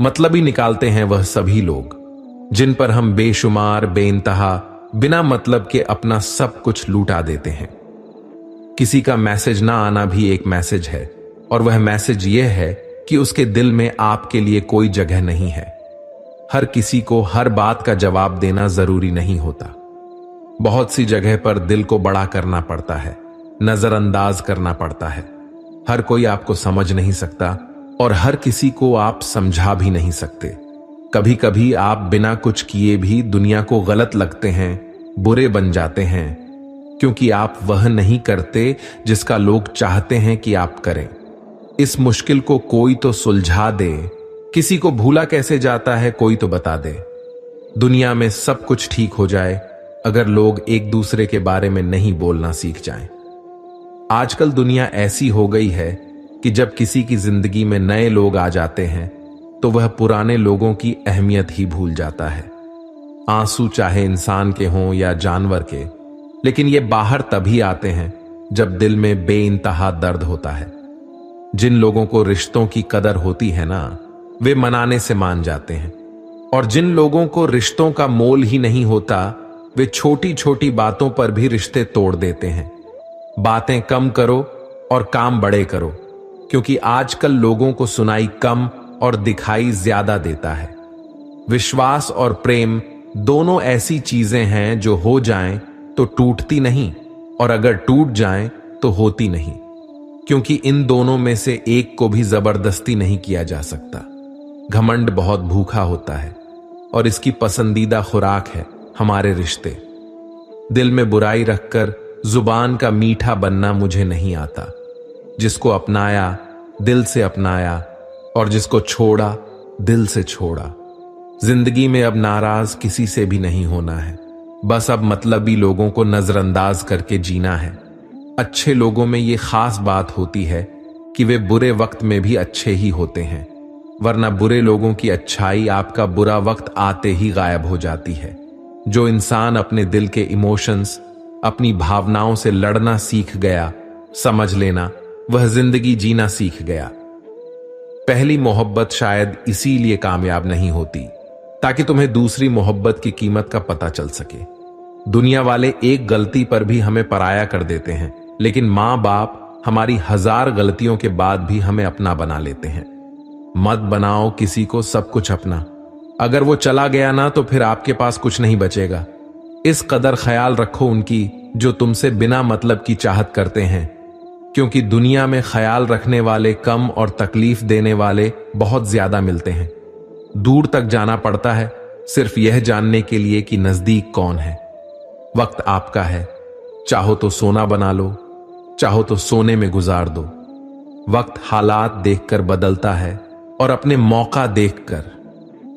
मतलब ही निकालते हैं वह सभी लोग जिन पर हम बेशुमार बेइंतहा बिना मतलब के अपना सब कुछ लूटा देते हैं। किसी का मैसेज ना आना भी एक मैसेज है, और वह मैसेज यह है कि उसके दिल में आपके लिए कोई जगह नहीं है। हर किसी को हर बात का जवाब देना जरूरी नहीं होता। बहुत सी जगह पर दिल को बड़ा करना पड़ता है, नजरअंदाज करना पड़ता है। हर कोई आपको समझ नहीं सकता और हर किसी को आप समझा भी नहीं सकते। कभी कभी आप बिना कुछ किए भी दुनिया को गलत लगते हैं, बुरे बन जाते हैं, क्योंकि आप वह नहीं करते जिसका लोग चाहते हैं कि आप करें। इस मुश्किल को कोई तो सुलझा दे। किसी को भूला कैसे जाता है कोई तो बता दे। दुनिया में सब कुछ ठीक हो जाए अगर लोग एक दूसरे के बारे में नहीं बोलना सीख जाएं। आजकल दुनिया ऐसी हो गई है कि जब किसी की जिंदगी में नए लोग आ जाते हैं तो वह पुराने लोगों की अहमियत ही भूल जाता है। आंसू चाहे इंसान के हों या जानवर के, लेकिन ये बाहर तभी आते हैं जब दिल में बेइंतहा दर्द होता है। जिन लोगों को रिश्तों की कदर होती है ना, वे मनाने से मान जाते हैं, और जिन लोगों को रिश्तों का मोल ही नहीं होता, वे छोटी छोटी बातों पर भी रिश्ते तोड़ देते हैं। बातें कम करो और काम बड़े करो, क्योंकि आजकल लोगों को सुनाई कम और दिखाई ज्यादा देता है। विश्वास और प्रेम दोनों ऐसी चीजें हैं जो हो जाएं तो टूटती नहीं, और अगर टूट जाएं तो होती नहीं, क्योंकि इन दोनों में से एक को भी जबरदस्ती नहीं किया जा सकता। घमंड बहुत भूखा होता है और इसकी पसंदीदा खुराक है हमारे रिश्ते। दिल में बुराई रखकर जुबान का मीठा बनना मुझे नहीं आता। जिसको अपनाया दिल से अपनाया, और जिसको छोड़ा दिल से छोड़ा। जिंदगी में अब नाराज किसी से भी नहीं होना है, बस अब मतलबी लोगों को नजरअंदाज करके जीना है। अच्छे लोगों में ये खास बात होती है कि वे बुरे वक्त में भी अच्छे ही होते हैं, वरना बुरे लोगों की अच्छाई आपका बुरा वक्त आते ही गायब हो जाती है। जो इंसान अपने दिल के इमोशंस, अपनी भावनाओं से लड़ना सीख गया, समझ लेना वह जिंदगी जीना सीख गया। पहली मोहब्बत शायद इसीलिए कामयाब नहीं होती ताकि तुम्हें दूसरी मोहब्बत की कीमत का पता चल सके। दुनिया वाले एक गलती पर भी हमें पराया कर देते हैं, लेकिन माँ बाप हमारी 1000 गलतियों के बाद भी हमें अपना बना लेते हैं। मत बनाओ किसी को सब कुछ अपना। अगर वो चला गया ना तो फिर आपके पास कुछ नहीं बचेगा। इस कदर ख्याल रखो उनकी जो तुमसे बिना मतलब की चाहत करते हैं, क्योंकि दुनिया में ख्याल रखने वाले कम और तकलीफ देने वाले बहुत ज्यादा मिलते हैं। दूर तक जाना पड़ता है सिर्फ यह जानने के लिए कि नजदीक कौन है। वक्त आपका है, चाहो तो सोना बना लो, चाहो तो सोने में गुजार दो। वक्त हालात देखकर बदलता है और अपने मौका देखकर।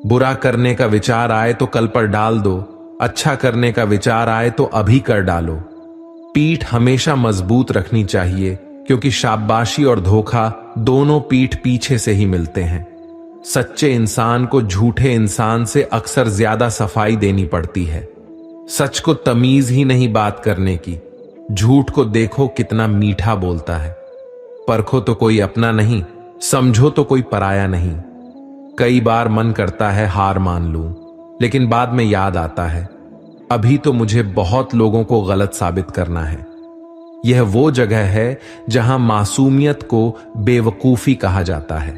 बुरा करने का विचार आए तो कल पर डाल दो, अच्छा करने का विचार आए तो अभी कर डालो। पीठ हमेशा मजबूत रखनी चाहिए, क्योंकि शाबाशी और धोखा दोनों पीठ पीछे से ही मिलते हैं। सच्चे इंसान को झूठे इंसान से अक्सर ज्यादा सफाई देनी पड़ती है। सच को तमीज ही नहीं बात करने की। झूठ को देखो कितना मीठा बोलता है। परखो तो कोई अपना नहीं, समझो तो कोई पराया नहीं। कई बार मन करता है हार मान लूं, लेकिन बाद में याद आता है अभी तो मुझे बहुत लोगों को गलत साबित करना है। यह वो जगह है जहां मासूमियत को बेवकूफी कहा जाता है।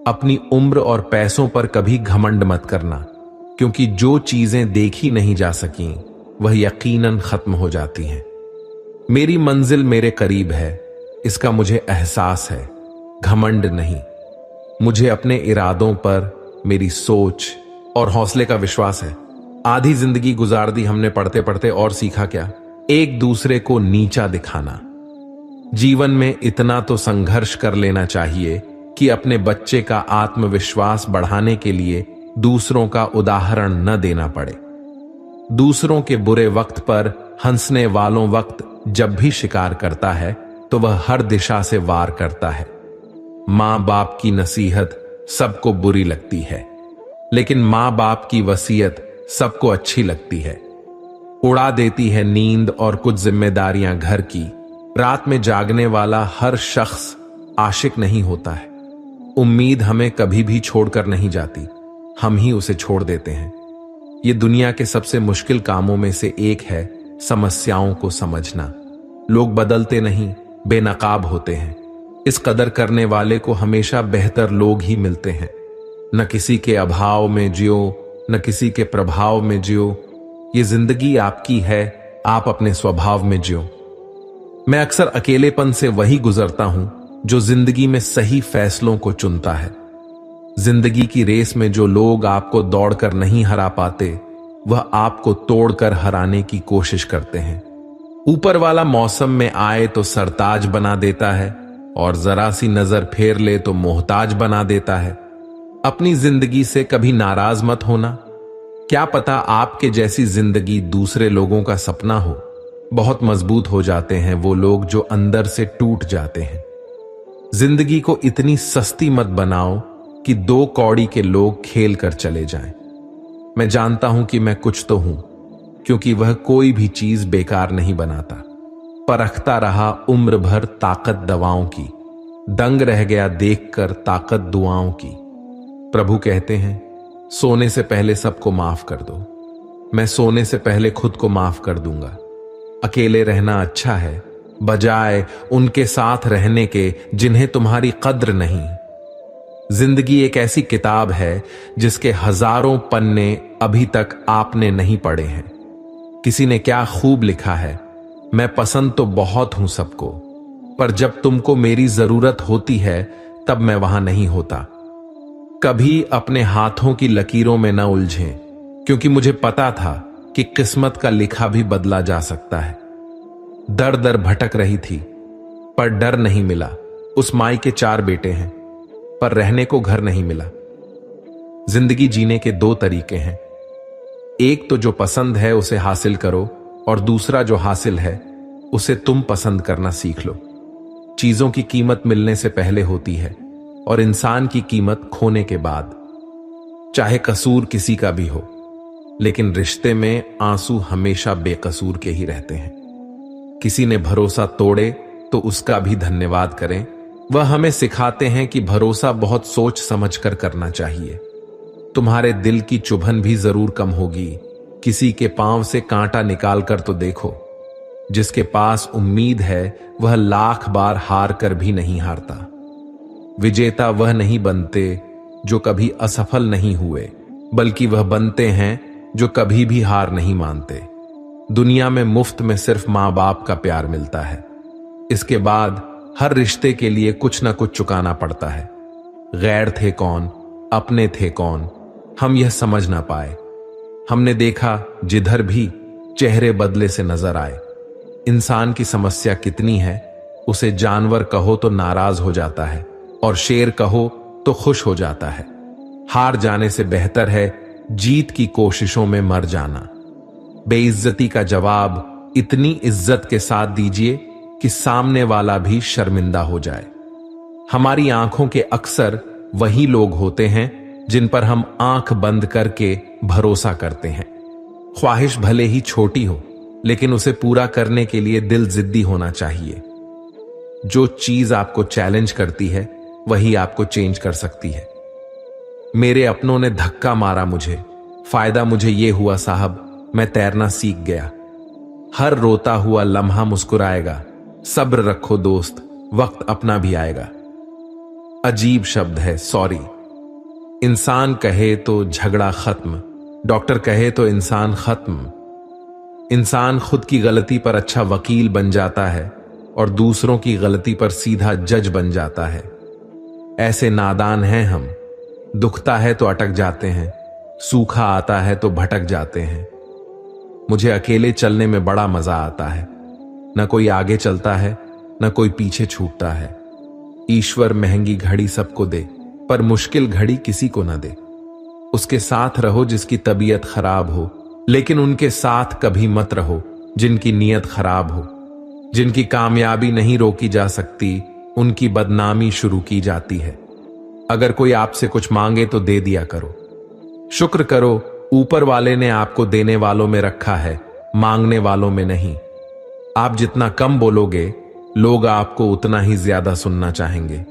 अपनी उम्र और पैसों पर कभी घमंड मत करना, क्योंकि जो चीजें देखी नहीं जा सकी वह यकीनन खत्म हो जाती हैं। मेरी मंजिल मेरे करीब है, इसका मुझे एहसास है, घमंड नहीं। मुझे अपने इरादों पर, मेरी सोच और हौसले का विश्वास है। आधी जिंदगी गुजार दी हमने पढ़ते पढ़ते, और सीखा क्या? एक दूसरे को नीचा दिखाना। जीवन में इतना तो संघर्ष कर लेना चाहिए कि अपने बच्चे का आत्मविश्वास बढ़ाने के लिए दूसरों का उदाहरण न देना पड़े। दूसरों के बुरे वक्त पर हंसने वालों वक्त जब भी शिकार करता है तो वह हर दिशा से वार करता है। मां बाप की नसीहत सबको बुरी लगती है, लेकिन मां बाप की वसीयत सबको अच्छी लगती है। उड़ा देती है नींद और कुछ जिम्मेदारियां घर की। रात में जागने वाला हर शख्स आशिक नहीं होता है। उम्मीद हमें कभी भी छोड़कर नहीं जाती, हम ही उसे छोड़ देते हैं। ये दुनिया के सबसे मुश्किल कामों में से एक है, समस्याओं को समझना। लोग बदलते नहीं, बेनकाब होते हैं। इस कदर करने वाले को हमेशा बेहतर लोग ही मिलते हैं। न किसी के अभाव में जियो, न किसी के प्रभाव में जियो। ये जिंदगी आपकी है, आप अपने स्वभाव में जियो। मैं अक्सर अकेलेपन से वही गुजरता हूं जो जिंदगी में सही फैसलों को चुनता है। जिंदगी की रेस में जो लोग आपको दौड़कर नहीं हरा पाते, वह आपको तोड़कर हराने की कोशिश करते हैं। ऊपर वाला मौसम में आए तो सरताज बना देता है, और जरा सी नजर फेर ले तो मोहताज बना देता है। अपनी जिंदगी से कभी नाराज मत होना। क्या पता आपके जैसी जिंदगी दूसरे लोगों का सपना हो। बहुत मजबूत हो जाते हैं वो लोग जो अंदर से टूट जाते हैं। जिंदगी को इतनी सस्ती मत बनाओ कि 2 कौड़ी के लोग खेल कर चले जाएं। मैं जानता हूं कि मैं कुछ तो हूं, क्योंकि वह कोई भी चीज बेकार नहीं बनाता। परखता रहा उम्र भर ताकत दवाओं की, दंग रह गया देखकर ताकत दुआओं की। प्रभु कहते हैं, सोने से पहले सबको माफ कर दो। मैं सोने से पहले खुद को माफ कर दूंगा। अकेले रहना अच्छा है, बजाय उनके साथ रहने के जिन्हें तुम्हारी कद्र नहीं। जिंदगी एक ऐसी किताब है जिसके हजारों पन्ने अभी तक आपने नहीं पढ़े हैं। किसी ने क्या खूब लिखा है, मैं पसंद तो बहुत हूं सबको, पर जब तुमको मेरी जरूरत होती है तब मैं वहां नहीं होता। कभी अपने हाथों की लकीरों में न उलझें, क्योंकि मुझे पता था कि किस्मत का लिखा भी बदला जा सकता है। दर दर भटक रही थी, पर डर नहीं मिला। उस माई के 4 बेटे हैं, पर रहने को घर नहीं मिला। जिंदगी जीने के 2 तरीके हैं। एक तो जो पसंद है उसे हासिल करो, और दूसरा जो हासिल है उसे तुम पसंद करना सीख लो। चीजों की कीमत मिलने से पहले होती है, और इंसान की कीमत खोने के बाद। चाहे कसूर किसी का भी हो, लेकिन रिश्ते में आंसू हमेशा बेकसूर के ही रहते हैं। किसी ने भरोसा तोड़े तो उसका भी धन्यवाद करें। वह हमें सिखाते हैं कि भरोसा बहुत सोच समझकर करना चाहिए। तुम्हारे दिल की चुभन भी जरूर कम होगी। किसी के पांव से कांटा निकाल कर तो देखो। जिसके पास उम्मीद है वह लाख बार हार कर भी नहीं हारता। विजेता वह नहीं बनते जो कभी असफल नहीं हुए, बल्कि वह बनते हैं जो कभी भी हार नहीं मानते। दुनिया में मुफ्त में सिर्फ मां बाप का प्यार मिलता है। इसके बाद हर रिश्ते के लिए कुछ ना कुछ चुकाना पड़ता है। गैर थे कौन, अपने थे कौन, हम यह समझ ना पाए। हमने देखा जिधर भी चेहरे बदले से नजर आए। इंसान की समस्या कितनी है, उसे जानवर कहो तो नाराज हो जाता है, और शेर कहो तो खुश हो जाता है। हार जाने से बेहतर है जीत की कोशिशों में मर जाना। बेइज्जती का जवाब इतनी इज्जत के साथ दीजिए कि सामने वाला भी शर्मिंदा हो जाए। हमारी आंखों के अक्सर वही लोग होते हैं जिन पर हम आंख बंद करके भरोसा करते हैं। ख्वाहिश भले ही छोटी हो, लेकिन उसे पूरा करने के लिए दिल जिद्दी होना चाहिए। जो चीज आपको चैलेंज करती है वही आपको चेंज कर सकती है। मेरे अपनों ने धक्का मारा मुझे, फायदा मुझे यह हुआ साहब, मैं तैरना सीख गया। हर रोता हुआ लम्हा मुस्कुराएगा। सब्र रखो दोस्त, वक्त अपना भी आएगा। अजीब शब्द है सॉरी। इंसान कहे तो झगड़ा खत्म, डॉक्टर कहे तो इंसान खत्म। इंसान खुद की गलती पर अच्छा वकील बन जाता है और दूसरों की गलती पर सीधा जज बन जाता है। ऐसे नादान हैं हम। दुखता है तो अटक जाते हैं, सूखा आता है तो भटक जाते हैं। मुझे अकेले चलने में बड़ा मजा आता है। न कोई आगे चलता है, न कोई पीछे छूटता है। ईश्वर महंगी घड़ी सबको दे, पर मुश्किल घड़ी किसी को न दे। उसके साथ रहो जिसकी तबीयत खराब हो, लेकिन उनके साथ कभी मत रहो जिनकी नीयत खराब हो। जिनकी कामयाबी नहीं रोकी जा सकती, उनकी बदनामी शुरू की जाती है। अगर कोई आपसे कुछ मांगे तो दे दिया करो। शुक्र करो ऊपर वाले ने आपको देने वालों में रखा है, मांगने वालों में नहीं। आप जितना कम बोलोगे, लोग आपको उतना ही ज्यादा सुनना चाहेंगे।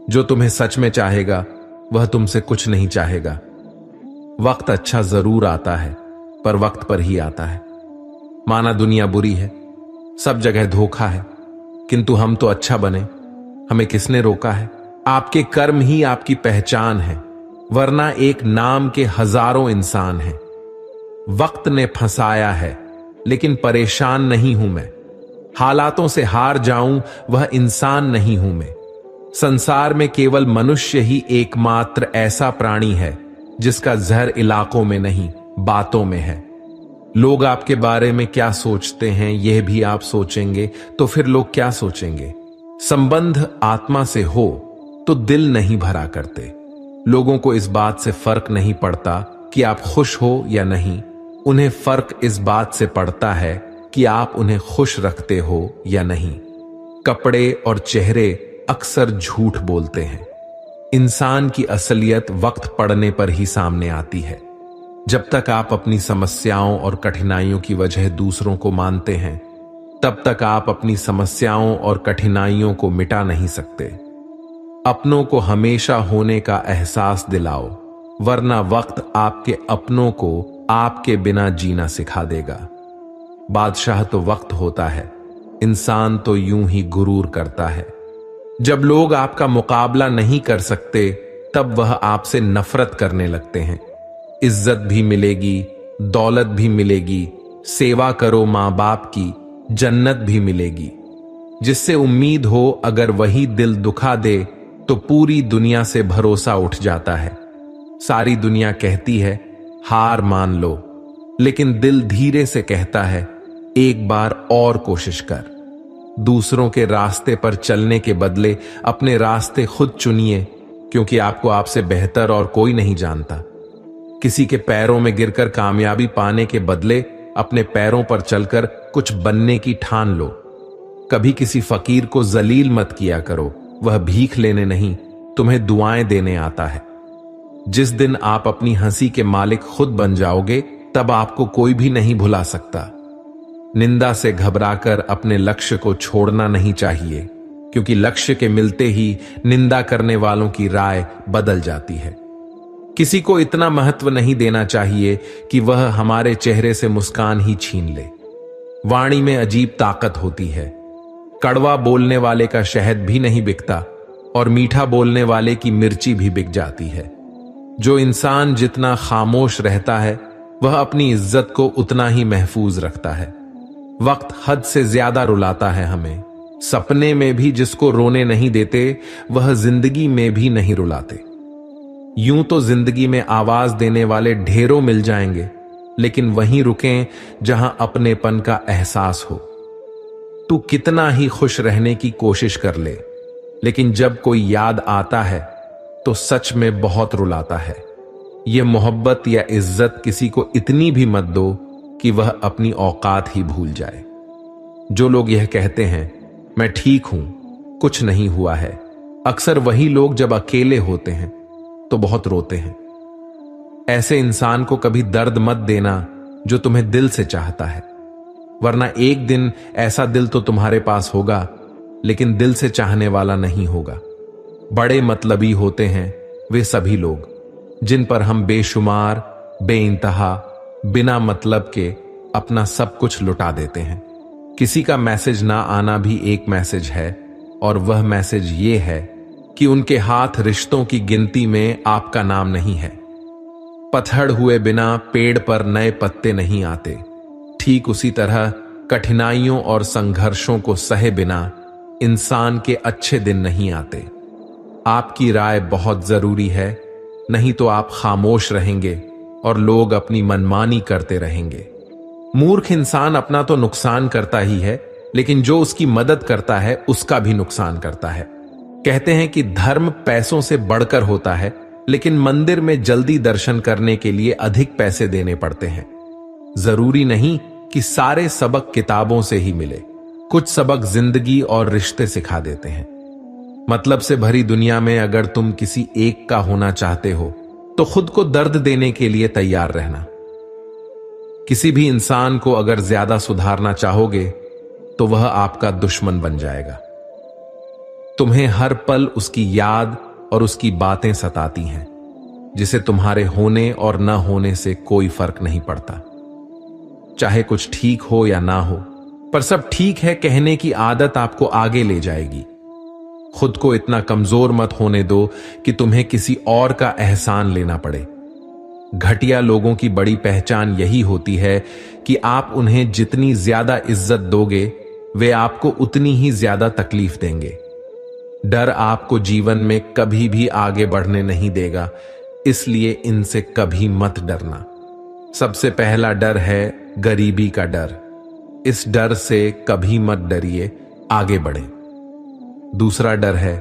जो तुम्हें सच में चाहेगा वह तुमसे कुछ नहीं चाहेगा। वक्त अच्छा जरूर आता है, पर वक्त पर ही आता है। माना दुनिया बुरी है, सब जगह धोखा है, किंतु हम तो अच्छा बने, हमें किसने रोका है? आपके कर्म ही आपकी पहचान है, वरना एक नाम के हजारों इंसान हैं। वक्त ने फंसाया है, लेकिन परेशान नहीं हूं मैं। हालातों से हार जाऊं वह इंसान नहीं हूं मैं। संसार में केवल मनुष्य ही एकमात्र ऐसा प्राणी है जिसका जहर इलाकों में नहीं, बातों में है। लोग आपके बारे में क्या सोचते हैं यह भी आप सोचेंगे तो फिर लोग क्या सोचेंगे? संबंध आत्मा से हो तो दिल नहीं भरा करते। लोगों को इस बात से फर्क नहीं पड़ता कि आप खुश हो या नहीं, उन्हें फर्क इस बात से पड़ता है कि आप उन्हें खुश रखते हो या नहीं। कपड़े और चेहरे अक्सर झूठ बोलते हैं। इंसान की असलियत वक्त पड़ने पर ही सामने आती है। जब तक आप अपनी समस्याओं और कठिनाइयों की वजह दूसरों को मानते हैं, तब तक आप अपनी समस्याओं और कठिनाइयों को मिटा नहीं सकते। अपनों को हमेशा होने का एहसास दिलाओ, वरना वक्त आपके अपनों को आपके बिना जीना सिखा देगा। बादशाह तो वक्त होता है, इंसान तो यूं ही गुरूर करता है। जब लोग आपका मुकाबला नहीं कर सकते, तब वह आपसे नफरत करने लगते हैं। इज्जत भी मिलेगी, दौलत भी मिलेगी, सेवा करो मां बाप की, जन्नत भी मिलेगी। जिससे उम्मीद हो अगर वही दिल दुखा दे तो पूरी दुनिया से भरोसा उठ जाता है। सारी दुनिया कहती है हार मान लो, लेकिन दिल धीरे से कहता है एक बार और कोशिश कर। दूसरों के रास्ते पर चलने के बदले अपने रास्ते खुद चुनिए, क्योंकि आपको आपसे बेहतर और कोई नहीं जानता। किसी के पैरों में गिरकर कामयाबी पाने के बदले अपने पैरों पर चलकर कुछ बनने की ठान लो। कभी किसी फकीर को जलील मत किया करो, वह भीख लेने नहीं, तुम्हें दुआएं देने आता है। जिस दिन आप अपनी हंसी के मालिक खुद बन जाओगे, तब आपको कोई भी नहीं भुला सकता। निंदा से घबराकर अपने लक्ष्य को छोड़ना नहीं चाहिए, क्योंकि लक्ष्य के मिलते ही निंदा करने वालों की राय बदल जाती है। किसी को इतना महत्व नहीं देना चाहिए कि वह हमारे चेहरे से मुस्कान ही छीन ले। वाणी में अजीब ताकत होती है। कड़वा बोलने वाले का शहद भी नहीं बिकता और मीठा बोलने वाले की मिर्ची भी बिक जाती है। जो इंसान जितना खामोश रहता है, वह अपनी इज्जत को उतना ही महफूज रखता है। वक्त हद से ज्यादा रुलाता है हमें। सपने में भी जिसको रोने नहीं देते, वह जिंदगी में भी नहीं रुलाते। यूं तो जिंदगी में आवाज देने वाले ढेरों मिल जाएंगे, लेकिन वहीं रुकें जहां अपनेपन का एहसास हो। तू कितना ही खुश रहने की कोशिश कर ले, लेकिन जब कोई याद आता है तो सच में बहुत रुलाता है। यह मोहब्बत या इज्जत किसी को इतनी भी मत दो कि वह अपनी औकात ही भूल जाए। जो लोग यह कहते हैं मैं ठीक हूं, कुछ नहीं हुआ है, अक्सर वही लोग जब अकेले होते हैं तो बहुत रोते हैं। ऐसे इंसान को कभी दर्द मत देना जो तुम्हें दिल से चाहता है, वरना एक दिन ऐसा दिल तो तुम्हारे पास होगा, लेकिन दिल से चाहने वाला नहीं होगा। बड़े मतलबी होते हैं वे सभी लोग जिन पर हम बेशुमार, बेइंतहा, बिना मतलब के अपना सब कुछ लुटा देते हैं। किसी का मैसेज ना आना भी एक मैसेज है, और वह मैसेज ये है कि उनके हाथ रिश्तों की गिनती में आपका नाम नहीं है। पतझड़ हुए बिना पेड़ पर नए पत्ते नहीं आते। ठीक उसी तरह कठिनाइयों और संघर्षों को सहे बिना इंसान के अच्छे दिन नहीं आते। आपकी राय बहुत जरूरी है, नहीं तो आप खामोश रहेंगे और लोग अपनी मनमानी करते रहेंगे। मूर्ख इंसान अपना तो नुकसान करता ही है, लेकिन जो उसकी मदद करता है उसका भी नुकसान करता है। कहते हैं कि धर्म पैसों से बढ़कर होता है, लेकिन मंदिर में जल्दी दर्शन करने के लिए अधिक पैसे देने पड़ते हैं। जरूरी नहीं कि सारे सबक किताबों से ही मिले, कुछ सबक जिंदगी और रिश्ते सिखा देते हैं। मतलब से भरी दुनिया में अगर तुम किसी एक का होना चाहते हो तो खुद को दर्द देने के लिए तैयार रहना। किसी भी इंसान को अगर ज्यादा सुधारना चाहोगे तो वह आपका दुश्मन बन जाएगा। तुम्हें हर पल उसकी याद और उसकी बातें सताती हैं, जिसे तुम्हारे होने और न होने से कोई फर्क नहीं पड़ता। चाहे कुछ ठीक हो या ना हो, पर सब ठीक है कहने की आदत आपको आगे ले जाएगी। खुद को इतना कमजोर मत होने दो कि तुम्हें किसी और का एहसान लेना पड़े। घटिया लोगों की बड़ी पहचान यही होती है कि आप उन्हें जितनी ज्यादा इज्जत दोगे, वे आपको उतनी ही ज्यादा तकलीफ देंगे। डर आपको जीवन में कभी भी आगे बढ़ने नहीं देगा, इसलिए इनसे कभी मत डरना। सबसे पहला डर है गरीबी का डर। इस डर से कभी मत डरिए, आगे बढ़े। दूसरा डर है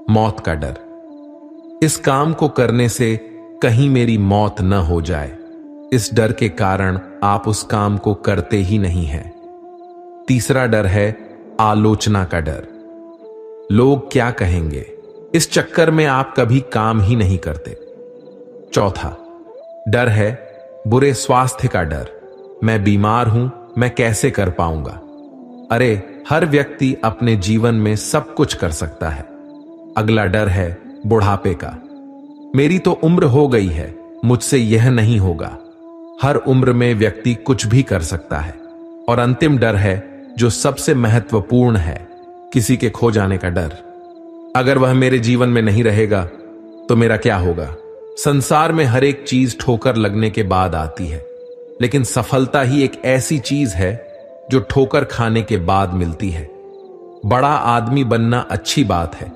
मौत का डर। इस काम को करने से कहीं मेरी मौत न हो जाए, इस डर के कारण आप उस काम को करते ही नहीं हैं। तीसरा डर है आलोचना का डर। लोग क्या कहेंगे, इस चक्कर में आप कभी काम ही नहीं करते। चौथा डर है बुरे स्वास्थ्य का डर। मैं बीमार हूं, मैं कैसे कर पाऊंगा। अरे हर व्यक्ति अपने जीवन में सब कुछ कर सकता है। अगला डर है बुढ़ापे का। मेरी तो उम्र हो गई है, मुझसे यह नहीं होगा। हर उम्र में व्यक्ति कुछ भी कर सकता है। और अंतिम डर है जो सबसे महत्वपूर्ण है, किसी के खो जाने का डर। अगर वह मेरे जीवन में नहीं रहेगा तो मेरा क्या होगा। संसार में हर एक चीज ठोकर लगने के बाद आती है, लेकिन सफलता ही एक ऐसी चीज है जो ठोकर खाने के बाद मिलती है। बड़ा आदमी बनना अच्छी बात है,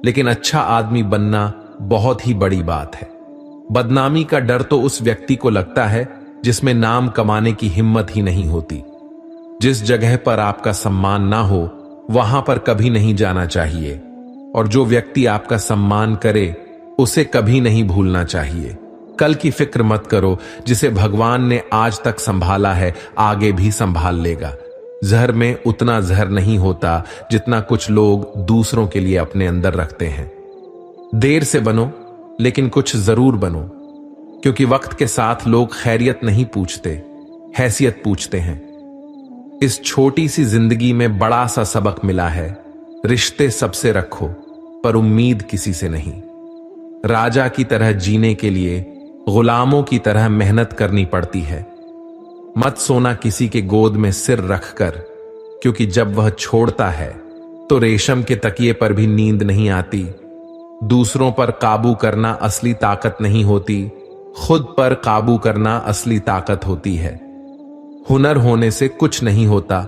लेकिन अच्छा आदमी बनना बहुत ही बड़ी बात है। बदनामी का डर तो उस व्यक्ति को लगता है जिसमें नाम कमाने की हिम्मत ही नहीं होती। जिस जगह पर आपका सम्मान ना हो, वहां पर कभी नहीं जाना चाहिए। और जो व्यक्ति आपका सम्मान करे, उसे कभी नहीं भूलना चाहिए। कल की फिक्र मत करो, जिसे भगवान ने आज तक संभाला है आगे भी संभाल लेगा। जहर में उतना जहर नहीं होता जितना कुछ लोग दूसरों के लिए अपने अंदर रखते हैं। देर से बनो, लेकिन कुछ जरूर बनो, क्योंकि वक्त के साथ लोग खैरियत नहीं पूछते, हैसियत पूछते हैं। इस छोटी सी जिंदगी में बड़ा सा सबक मिला है, रिश्ते सबसे रखो पर उम्मीद किसी से नहीं। राजा की तरह जीने के लिए गुलामों की तरह मेहनत करनी पड़ती है। मत सोना किसी के गोद में सिर रखकर, क्योंकि जब वह छोड़ता है तो रेशम के तकिए पर भी नींद नहीं आती। दूसरों पर काबू करना असली ताकत नहीं होती, खुद पर काबू करना असली ताकत होती है। हुनर होने से कुछ नहीं होता।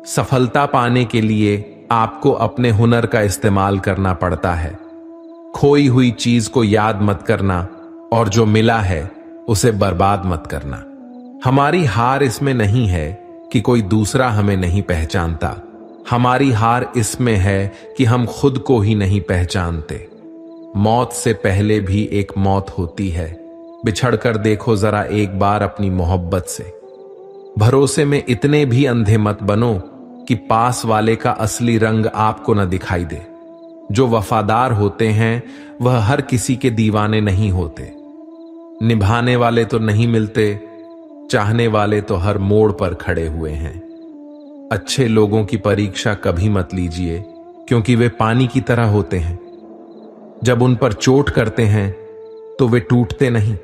सफलता पाने के लिए आपको अपने हुनर का इस्तेमाल करना पड़ता है। खोई हुई चीज को याद मत करना, और जो मिला है उसे बर्बाद मत करना। हमारी हार इसमें नहीं है कि कोई दूसरा हमें नहीं पहचानता। हमारी हार इसमें है कि हम खुद को ही नहीं पहचानते। मौत से पहले भी एक मौत होती है। बिछड़कर देखो जरा एक बार अपनी मोहब्बत से। भरोसे में इतने भी अंधे मत बनो कि पास वाले का असली रंग आपको न दिखाई दे। जो वफादार होते हैं वह हर किसी के दीवाने नहीं होते। निभाने वाले तो नहीं मिलते, चाहने वाले तो हर मोड़ पर खड़े हुए हैं। अच्छे लोगों की परीक्षा कभी मत लीजिए, क्योंकि वे पानी की तरह होते हैं। जब उन पर चोट करते हैं तो वे टूटते नहीं,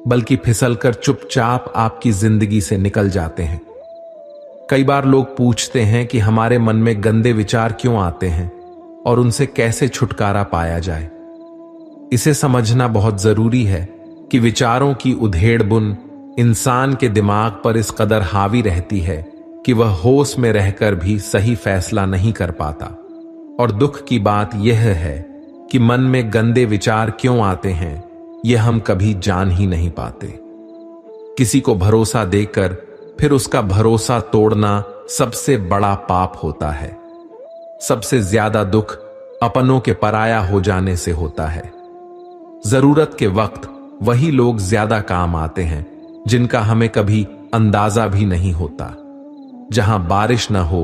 बल्कि फिसलकर चुपचाप आपकी जिंदगी से निकल जाते हैं। कई बार लोग पूछते हैं कि हमारे मन में गंदे विचार क्यों आते हैं और उनसे कैसे छुटकारा पाया जाए। इसे समझना बहुत जरूरी है कि विचारों की उधेड़ बुन इंसान के दिमाग पर इस कदर हावी रहती है कि वह होश में रहकर भी सही फैसला नहीं कर पाता। और दुख की बात यह है कि मन में गंदे विचार क्यों आते हैं, यह हम कभी जान ही नहीं पाते। किसी को भरोसा देकर फिर उसका भरोसा तोड़ना सबसे बड़ा पाप होता है। सबसे ज्यादा दुख अपनों के पराया हो जाने से होता है। जरूरत के वक्त वही लोग ज्यादा काम आते हैं जिनका हमें कभी अंदाजा भी नहीं होता। जहां बारिश न हो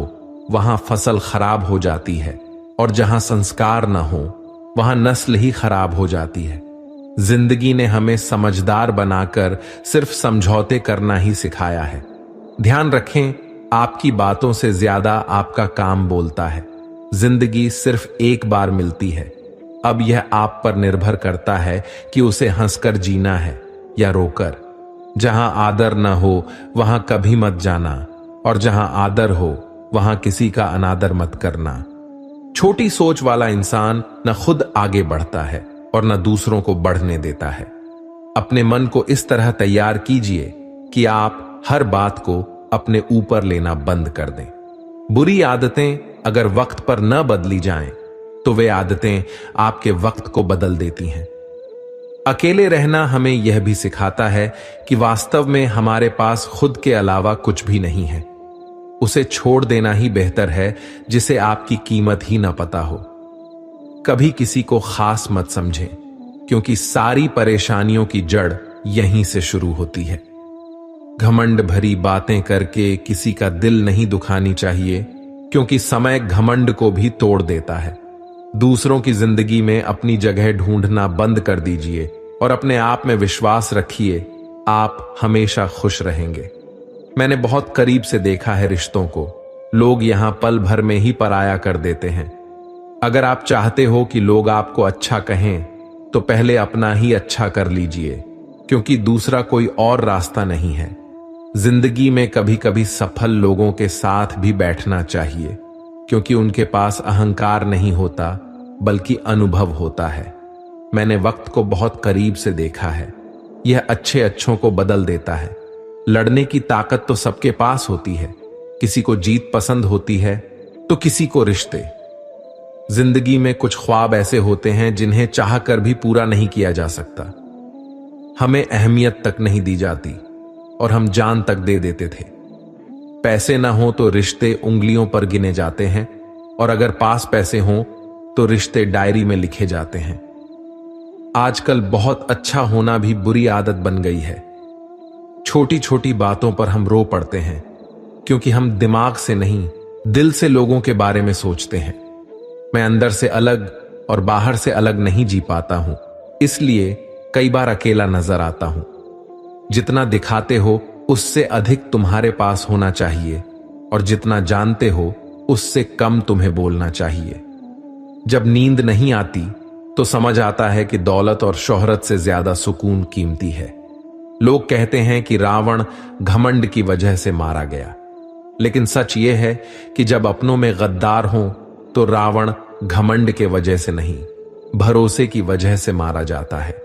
वहां फसल खराब हो जाती है, और जहां संस्कार न हो वहां नस्ल ही खराब हो जाती है। जिंदगी ने हमें समझदार बनाकर सिर्फ समझौते करना ही सिखाया है। ध्यान रखें, आपकी बातों से ज्यादा आपका काम बोलता है। जिंदगी सिर्फ एक बार मिलती है। अब यह आप पर निर्भर करता है कि उसे हंसकर जीना है या रोकर। जहां आदर न हो वहां कभी मत जाना, और जहां आदर हो वहां किसी का अनादर मत करना। छोटी सोच वाला इंसान न खुद आगे बढ़ता है और न दूसरों को बढ़ने देता है। अपने मन को इस तरह तैयार कीजिए कि आप हर बात को अपने ऊपर लेना बंद कर दें। बुरी आदतें अगर वक्त पर न बदली जाएं, तो वे आदतें आपके वक्त को बदल देती हैं। अकेले रहना हमें यह भी सिखाता है कि वास्तव में हमारे पास खुद के अलावा कुछ भी नहीं है। उसे छोड़ देना ही बेहतर है, जिसे आपकी कीमत ही न पता हो। कभी किसी को खास मत समझें, क्योंकि सारी परेशानियों की जड़ यहीं से शुरू होती है। घमंड भरी बातें करके किसी का दिल नहीं दुखानी चाहिए, क्योंकि समय घमंड को भी तोड़ देता है। दूसरों की जिंदगी में अपनी जगह ढूंढना बंद कर दीजिए और अपने आप में विश्वास रखिए, आप हमेशा खुश रहेंगे। मैंने बहुत करीब से देखा है रिश्तों को। लोग यहां पल भर में ही पराया कर देते हैं। अगर आप चाहते हो कि लोग आपको अच्छा कहें, तो पहले अपना ही अच्छा कर लीजिए, क्योंकि दूसरा कोई और रास्ता नहीं है। जिंदगी में कभी कभी सफल लोगों के साथ भी बैठना चाहिए, क्योंकि उनके पास अहंकार नहीं होता, बल्कि अनुभव होता है। मैंने वक्त को बहुत करीब से देखा है। यह अच्छे अच्छों को बदल देता है। लड़ने की ताकत तो सबके पास होती है। किसी को जीत पसंद होती है, तो किसी को रिश्ते। जिंदगी में कुछ ख्वाब ऐसे होते हैं जिन्हें चाहकर भी पूरा नहीं किया जा सकता। हमें अहमियत तक नहीं दी जाती और हम जान तक दे देते थे। पैसे ना हो तो रिश्ते उंगलियों पर गिने जाते हैं, और अगर पास पैसे हों तो रिश्ते डायरी में लिखे जाते हैं। आजकल बहुत अच्छा होना भी बुरी आदत बन गई है। छोटी छोटी बातों पर हम रो पड़ते हैं, क्योंकि हम दिमाग से नहीं, दिल से लोगों के बारे में सोचते हैं। मैं अंदर से अलग और बाहर से अलग नहीं जी पाता हूं, इसलिए कई बार अकेला नजर आता हूं। जितना दिखाते हो उससे अधिक तुम्हारे पास होना चाहिए, और जितना जानते हो उससे कम तुम्हें बोलना चाहिए। जब नींद नहीं आती तो समझ आता है कि दौलत और शोहरत से ज्यादा सुकून कीमती है। लोग कहते हैं कि रावण घमंड की वजह से मारा गया, लेकिन सच यह है कि जब अपनों में गद्दार हों तो रावण घमंड के वजह से नहीं, भरोसे की वजह से मारा जाता है।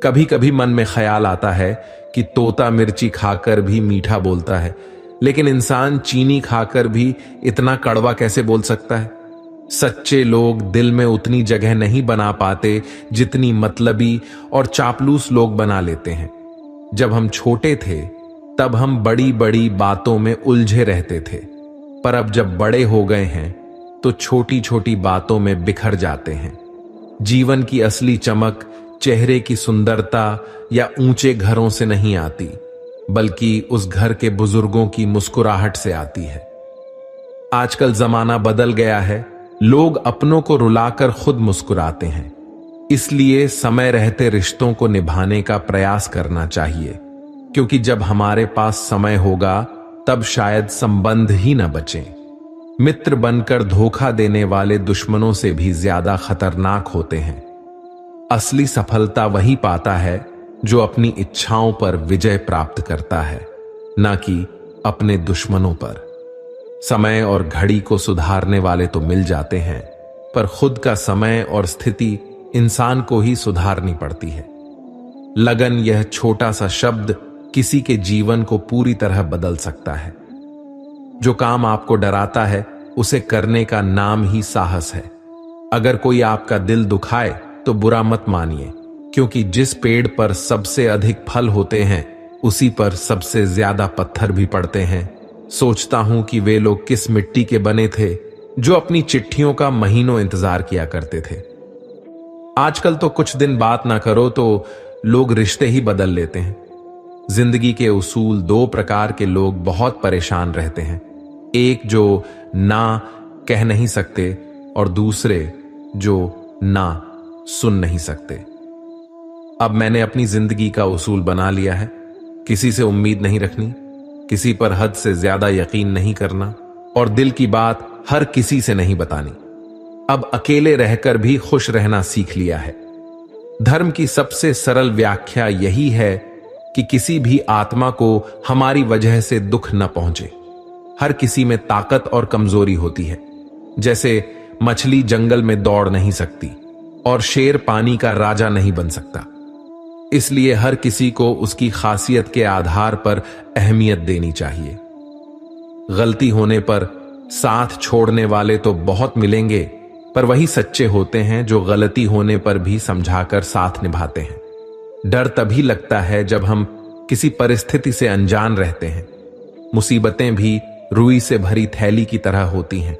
कभी कभी मन में ख्याल आता है कि तोता मिर्ची खाकर भी मीठा बोलता है, लेकिन इंसान चीनी खाकर भी इतना कड़वा कैसे बोल सकता है। सच्चे लोग दिल में उतनी जगह नहीं बना पाते जितनी मतलबी और चापलूस लोग बना लेते हैं। जब हम छोटे थे तब हम बड़ी बड़ी बातों में उलझे रहते थे, पर अब जब बड़े हो गए हैं तो छोटी छोटी बातों में बिखर जाते हैं। जीवन की असली चमक चेहरे की सुंदरता या ऊंचे घरों से नहीं आती, बल्कि उस घर के बुजुर्गों की मुस्कुराहट से आती है। आजकल जमाना बदल गया है। लोग अपनों को रुलाकर खुद मुस्कुराते हैं। इसलिए समय रहते रिश्तों को निभाने का प्रयास करना चाहिए, क्योंकि जब हमारे पास समय होगा तब शायद संबंध ही न बचें। मित्र बनकर धोखा देने वाले दुश्मनों से भी ज्यादा खतरनाक होते हैं। असली सफलता वही पाता है जो अपनी इच्छाओं पर विजय प्राप्त करता है, न कि अपने दुश्मनों पर। समय और घड़ी को सुधारने वाले तो मिल जाते हैं, पर खुद का समय और स्थिति इंसान को ही सुधारनी पड़ती है। लगन, यह छोटा सा शब्द किसी के जीवन को पूरी तरह बदल सकता है। जो काम आपको डराता है उसे करने का नाम ही साहस है। अगर कोई आपका दिल दुखाए तो बुरा मत मानिए, क्योंकि जिस पेड़ पर सबसे अधिक फल होते हैं उसी पर सबसे ज्यादा पत्थर भी पड़ते हैं। सोचता हूं कि वे लोग किस मिट्टी के बने थे जो अपनी चिट्ठियों का महीनों इंतजार किया करते थे। आजकल तो कुछ दिन बात ना करो तो लोग रिश्ते ही बदल लेते हैं। जिंदगी के उसूल, दो प्रकार के लोग बहुत परेशान रहते हैं। एक जो ना कह नहीं सकते और दूसरे जो ना सुन नहीं सकते। अब मैंने अपनी जिंदगी का उसूल बना लिया है, किसी से उम्मीद नहीं रखनी, किसी पर हद से ज्यादा यकीन नहीं करना और दिल की बात हर किसी से नहीं बतानी। अब अकेले रहकर भी खुश रहना सीख लिया है। धर्म की सबसे सरल व्याख्या यही है कि किसी भी आत्मा को हमारी वजह से दुख न पहुंचे। हर किसी में ताकत और कमजोरी होती है। जैसे मछली जंगल में दौड़ नहीं सकती और शेर पानी का राजा नहीं बन सकता। इसलिए हर किसी को उसकी खासियत के आधार पर अहमियत देनी चाहिए। गलती होने पर साथ छोड़ने वाले तो बहुत मिलेंगे, पर वही सच्चे होते हैं जो गलती होने पर भी समझाकर साथ निभाते हैं। डर तभी लगता है जब हम किसी परिस्थिति से अनजान रहते हैं। मुसीबतें भी रुई से भरी थैली की तरह होती हैं।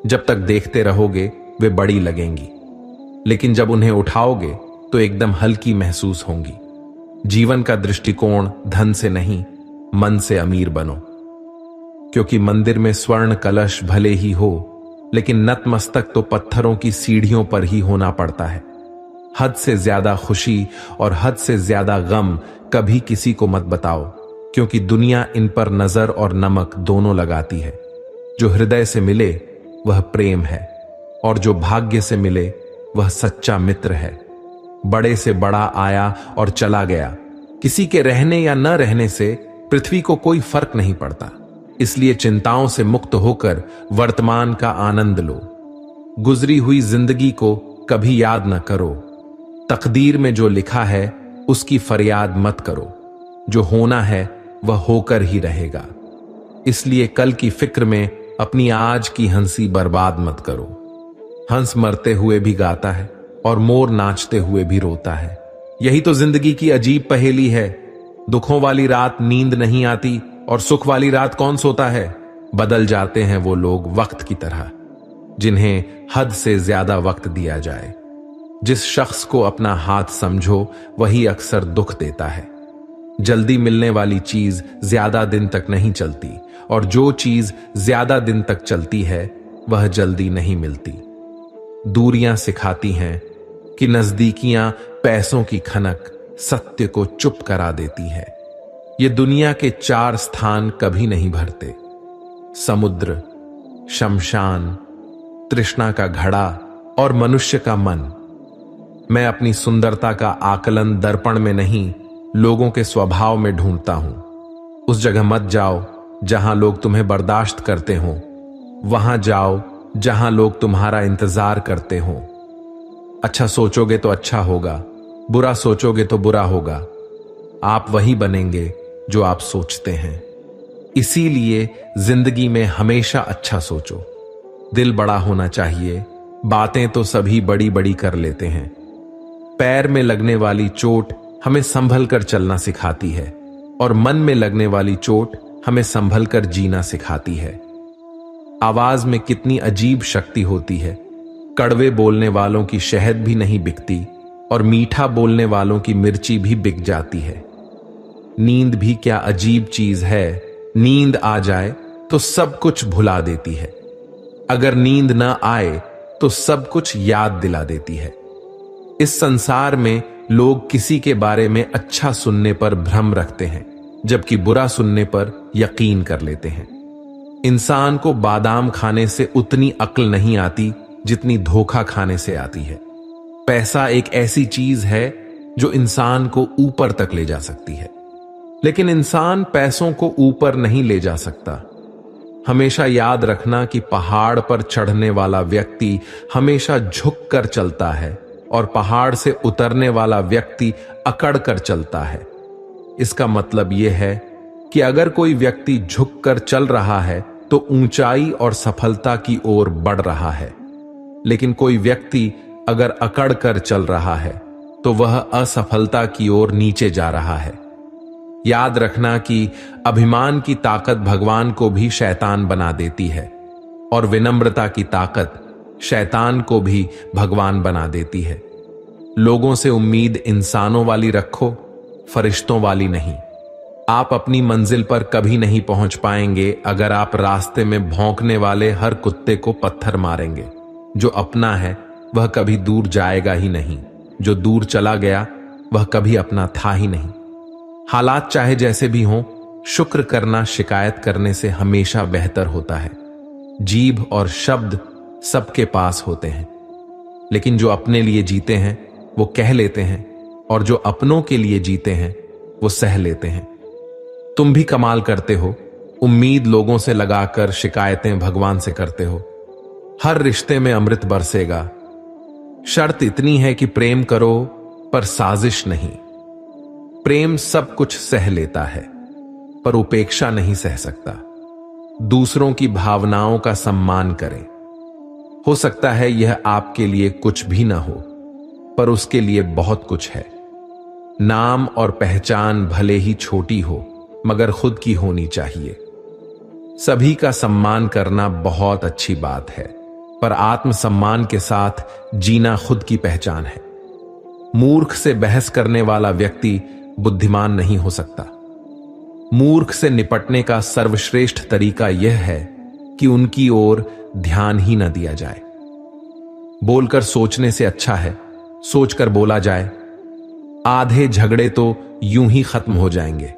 जब तक देखते रहोगे वे बड़ी लगेंगी, लेकिन जब उन्हें उठाओगे तो एकदम हल्की महसूस होंगी। जीवन का दृष्टिकोण धन से नहीं, मन से अमीर बनो। क्योंकि मंदिर में स्वर्ण कलश भले ही हो, लेकिन नतमस्तक तो पत्थरों की सीढ़ियों पर ही होना पड़ता है। हद से ज्यादा खुशी और हद से ज्यादा गम कभी किसी को मत बताओ, क्योंकि दुनिया इन पर नजर और नमक दोनों लगाती है। जो हृदय से मिले वह प्रेम है, और जो भाग्य से मिले वह सच्चा मित्र है। बड़े से बड़ा आया और चला गया, किसी के रहने या न रहने से पृथ्वी को कोई फर्क नहीं पड़ता। इसलिए चिंताओं से मुक्त होकर वर्तमान का आनंद लो। गुजरी हुई जिंदगी को कभी याद न करो। तकदीर में जो लिखा है उसकी फरियाद मत करो। जो होना है वह होकर ही रहेगा। इसलिए कल की फिक्र में अपनी आज की हंसी बर्बाद मत करो। हंस मरते हुए भी गाता है और मोर नाचते हुए भी रोता है। यही तो जिंदगी की अजीब पहेली है। दुखों वाली रात नींद नहीं आती और सुख वाली रात कौन सोता है। बदल जाते हैं वो लोग वक्त की तरह, जिन्हें हद से ज्यादा वक्त दिया जाए। जिस शख्स को अपना हाथ समझो वही अक्सर दुख देता है। जल्दी मिलने वाली चीज ज्यादा दिन तक नहीं चलती, और जो चीज ज्यादा दिन तक चलती है वह जल्दी नहीं मिलती। दूरियां सिखाती हैं कि नजदीकियां पैसों की खनक सत्य को चुप करा देती है। ये दुनिया के 4 स्थान कभी नहीं भरते: समुद्र, शमशान, तृष्णा का घड़ा और मनुष्य का मन। मैं अपनी सुंदरता का आकलन दर्पण में नहीं, लोगों के स्वभाव में ढूंढता हूं। उस जगह मत जाओ जहां लोग तुम्हें बर्दाश्त करते हो, वहां जाओ जहां लोग तुम्हारा इंतजार करते हो। अच्छा सोचोगे तो अच्छा होगा, बुरा सोचोगे तो बुरा होगा। आप वही बनेंगे जो आप सोचते हैं। इसीलिए जिंदगी में हमेशा अच्छा सोचो। दिल बड़ा होना चाहिए। बातें तो सभी बड़ी बड़ी कर लेते हैं। पैर में लगने वाली चोट हमें संभल कर चलना सिखाती है, और मन में लगने वाली चोट हमें संभल कर जीना सिखाती है। आवाज में कितनी अजीब शक्ति होती है। कड़वे बोलने वालों की शहद भी नहीं बिकती, और मीठा बोलने वालों की मिर्ची भी बिक जाती है। नींद भी क्या अजीब चीज है। नींद आ जाए तो सब कुछ भुला देती है। अगर नींद न आए तो सब कुछ याद दिला देती है। इस संसार में लोग किसी के बारे में अच्छा सुनने पर भ्रम रखते हैं, जबकि बुरा सुनने पर यकीन कर लेते हैं। इंसान को बादाम खाने से उतनी अक्ल नहीं आती जितनी धोखा खाने से आती है। पैसा एक ऐसी चीज है जो इंसान को ऊपर तक ले जा सकती है, लेकिन इंसान पैसों को ऊपर नहीं ले जा सकता। हमेशा याद रखना कि पहाड़ पर चढ़ने वाला व्यक्ति हमेशा झुक कर चलता है, और पहाड़ से उतरने वाला व्यक्ति अकड़ कर चलता है। इसका मतलब यह है कि अगर कोई व्यक्ति झुक कर चल रहा है तो ऊंचाई और सफलता की ओर बढ़ रहा है, लेकिन कोई व्यक्ति अगर अकड़ कर चल रहा है तो वह असफलता की ओर नीचे जा रहा है। याद रखना कि अभिमान की ताकत भगवान को भी शैतान बना देती है, और विनम्रता की ताकत शैतान को भी भगवान बना देती है। लोगों से उम्मीद इंसानों वाली रखो, फरिश्तों वाली नहीं। आप अपनी मंजिल पर कभी नहीं पहुंच पाएंगे अगर आप रास्ते में भौंकने वाले हर कुत्ते को पत्थर मारेंगे। जो अपना है वह कभी दूर जाएगा ही नहीं। जो दूर चला गया वह कभी अपना था ही नहीं। हालात चाहे जैसे भी हों, शुक्र करना शिकायत करने से हमेशा बेहतर होता है। जीभ और शब्द सबके पास होते हैं, लेकिन जो अपने लिए जीते हैं वो कह लेते हैं, और जो अपनों के लिए जीते हैं वो सह लेते हैं। तुम भी कमाल करते हो, उम्मीद लोगों से लगाकर शिकायतें भगवान से करते हो। हर रिश्ते में अमृत बरसेगा, शर्त इतनी है कि प्रेम करो पर साजिश नहीं। प्रेम सब कुछ सह लेता है पर उपेक्षा नहीं सह सकता। दूसरों की भावनाओं का सम्मान करें। हो सकता है यह आपके लिए कुछ भी ना हो, पर उसके लिए बहुत कुछ है। नाम और पहचान भले ही छोटी हो, मगर खुद की होनी चाहिए। सभी का सम्मान करना बहुत अच्छी बात है, पर आत्मसम्मान के साथ जीना खुद की पहचान है। मूर्ख से बहस करने वाला व्यक्ति बुद्धिमान नहीं हो सकता। मूर्ख से निपटने का सर्वश्रेष्ठ तरीका यह है कि उनकी ओर ध्यान ही न दिया जाए। बोलकर सोचने से अच्छा है सोचकर बोला जाए। आधे झगड़े तो यूं ही खत्म हो जाएंगे।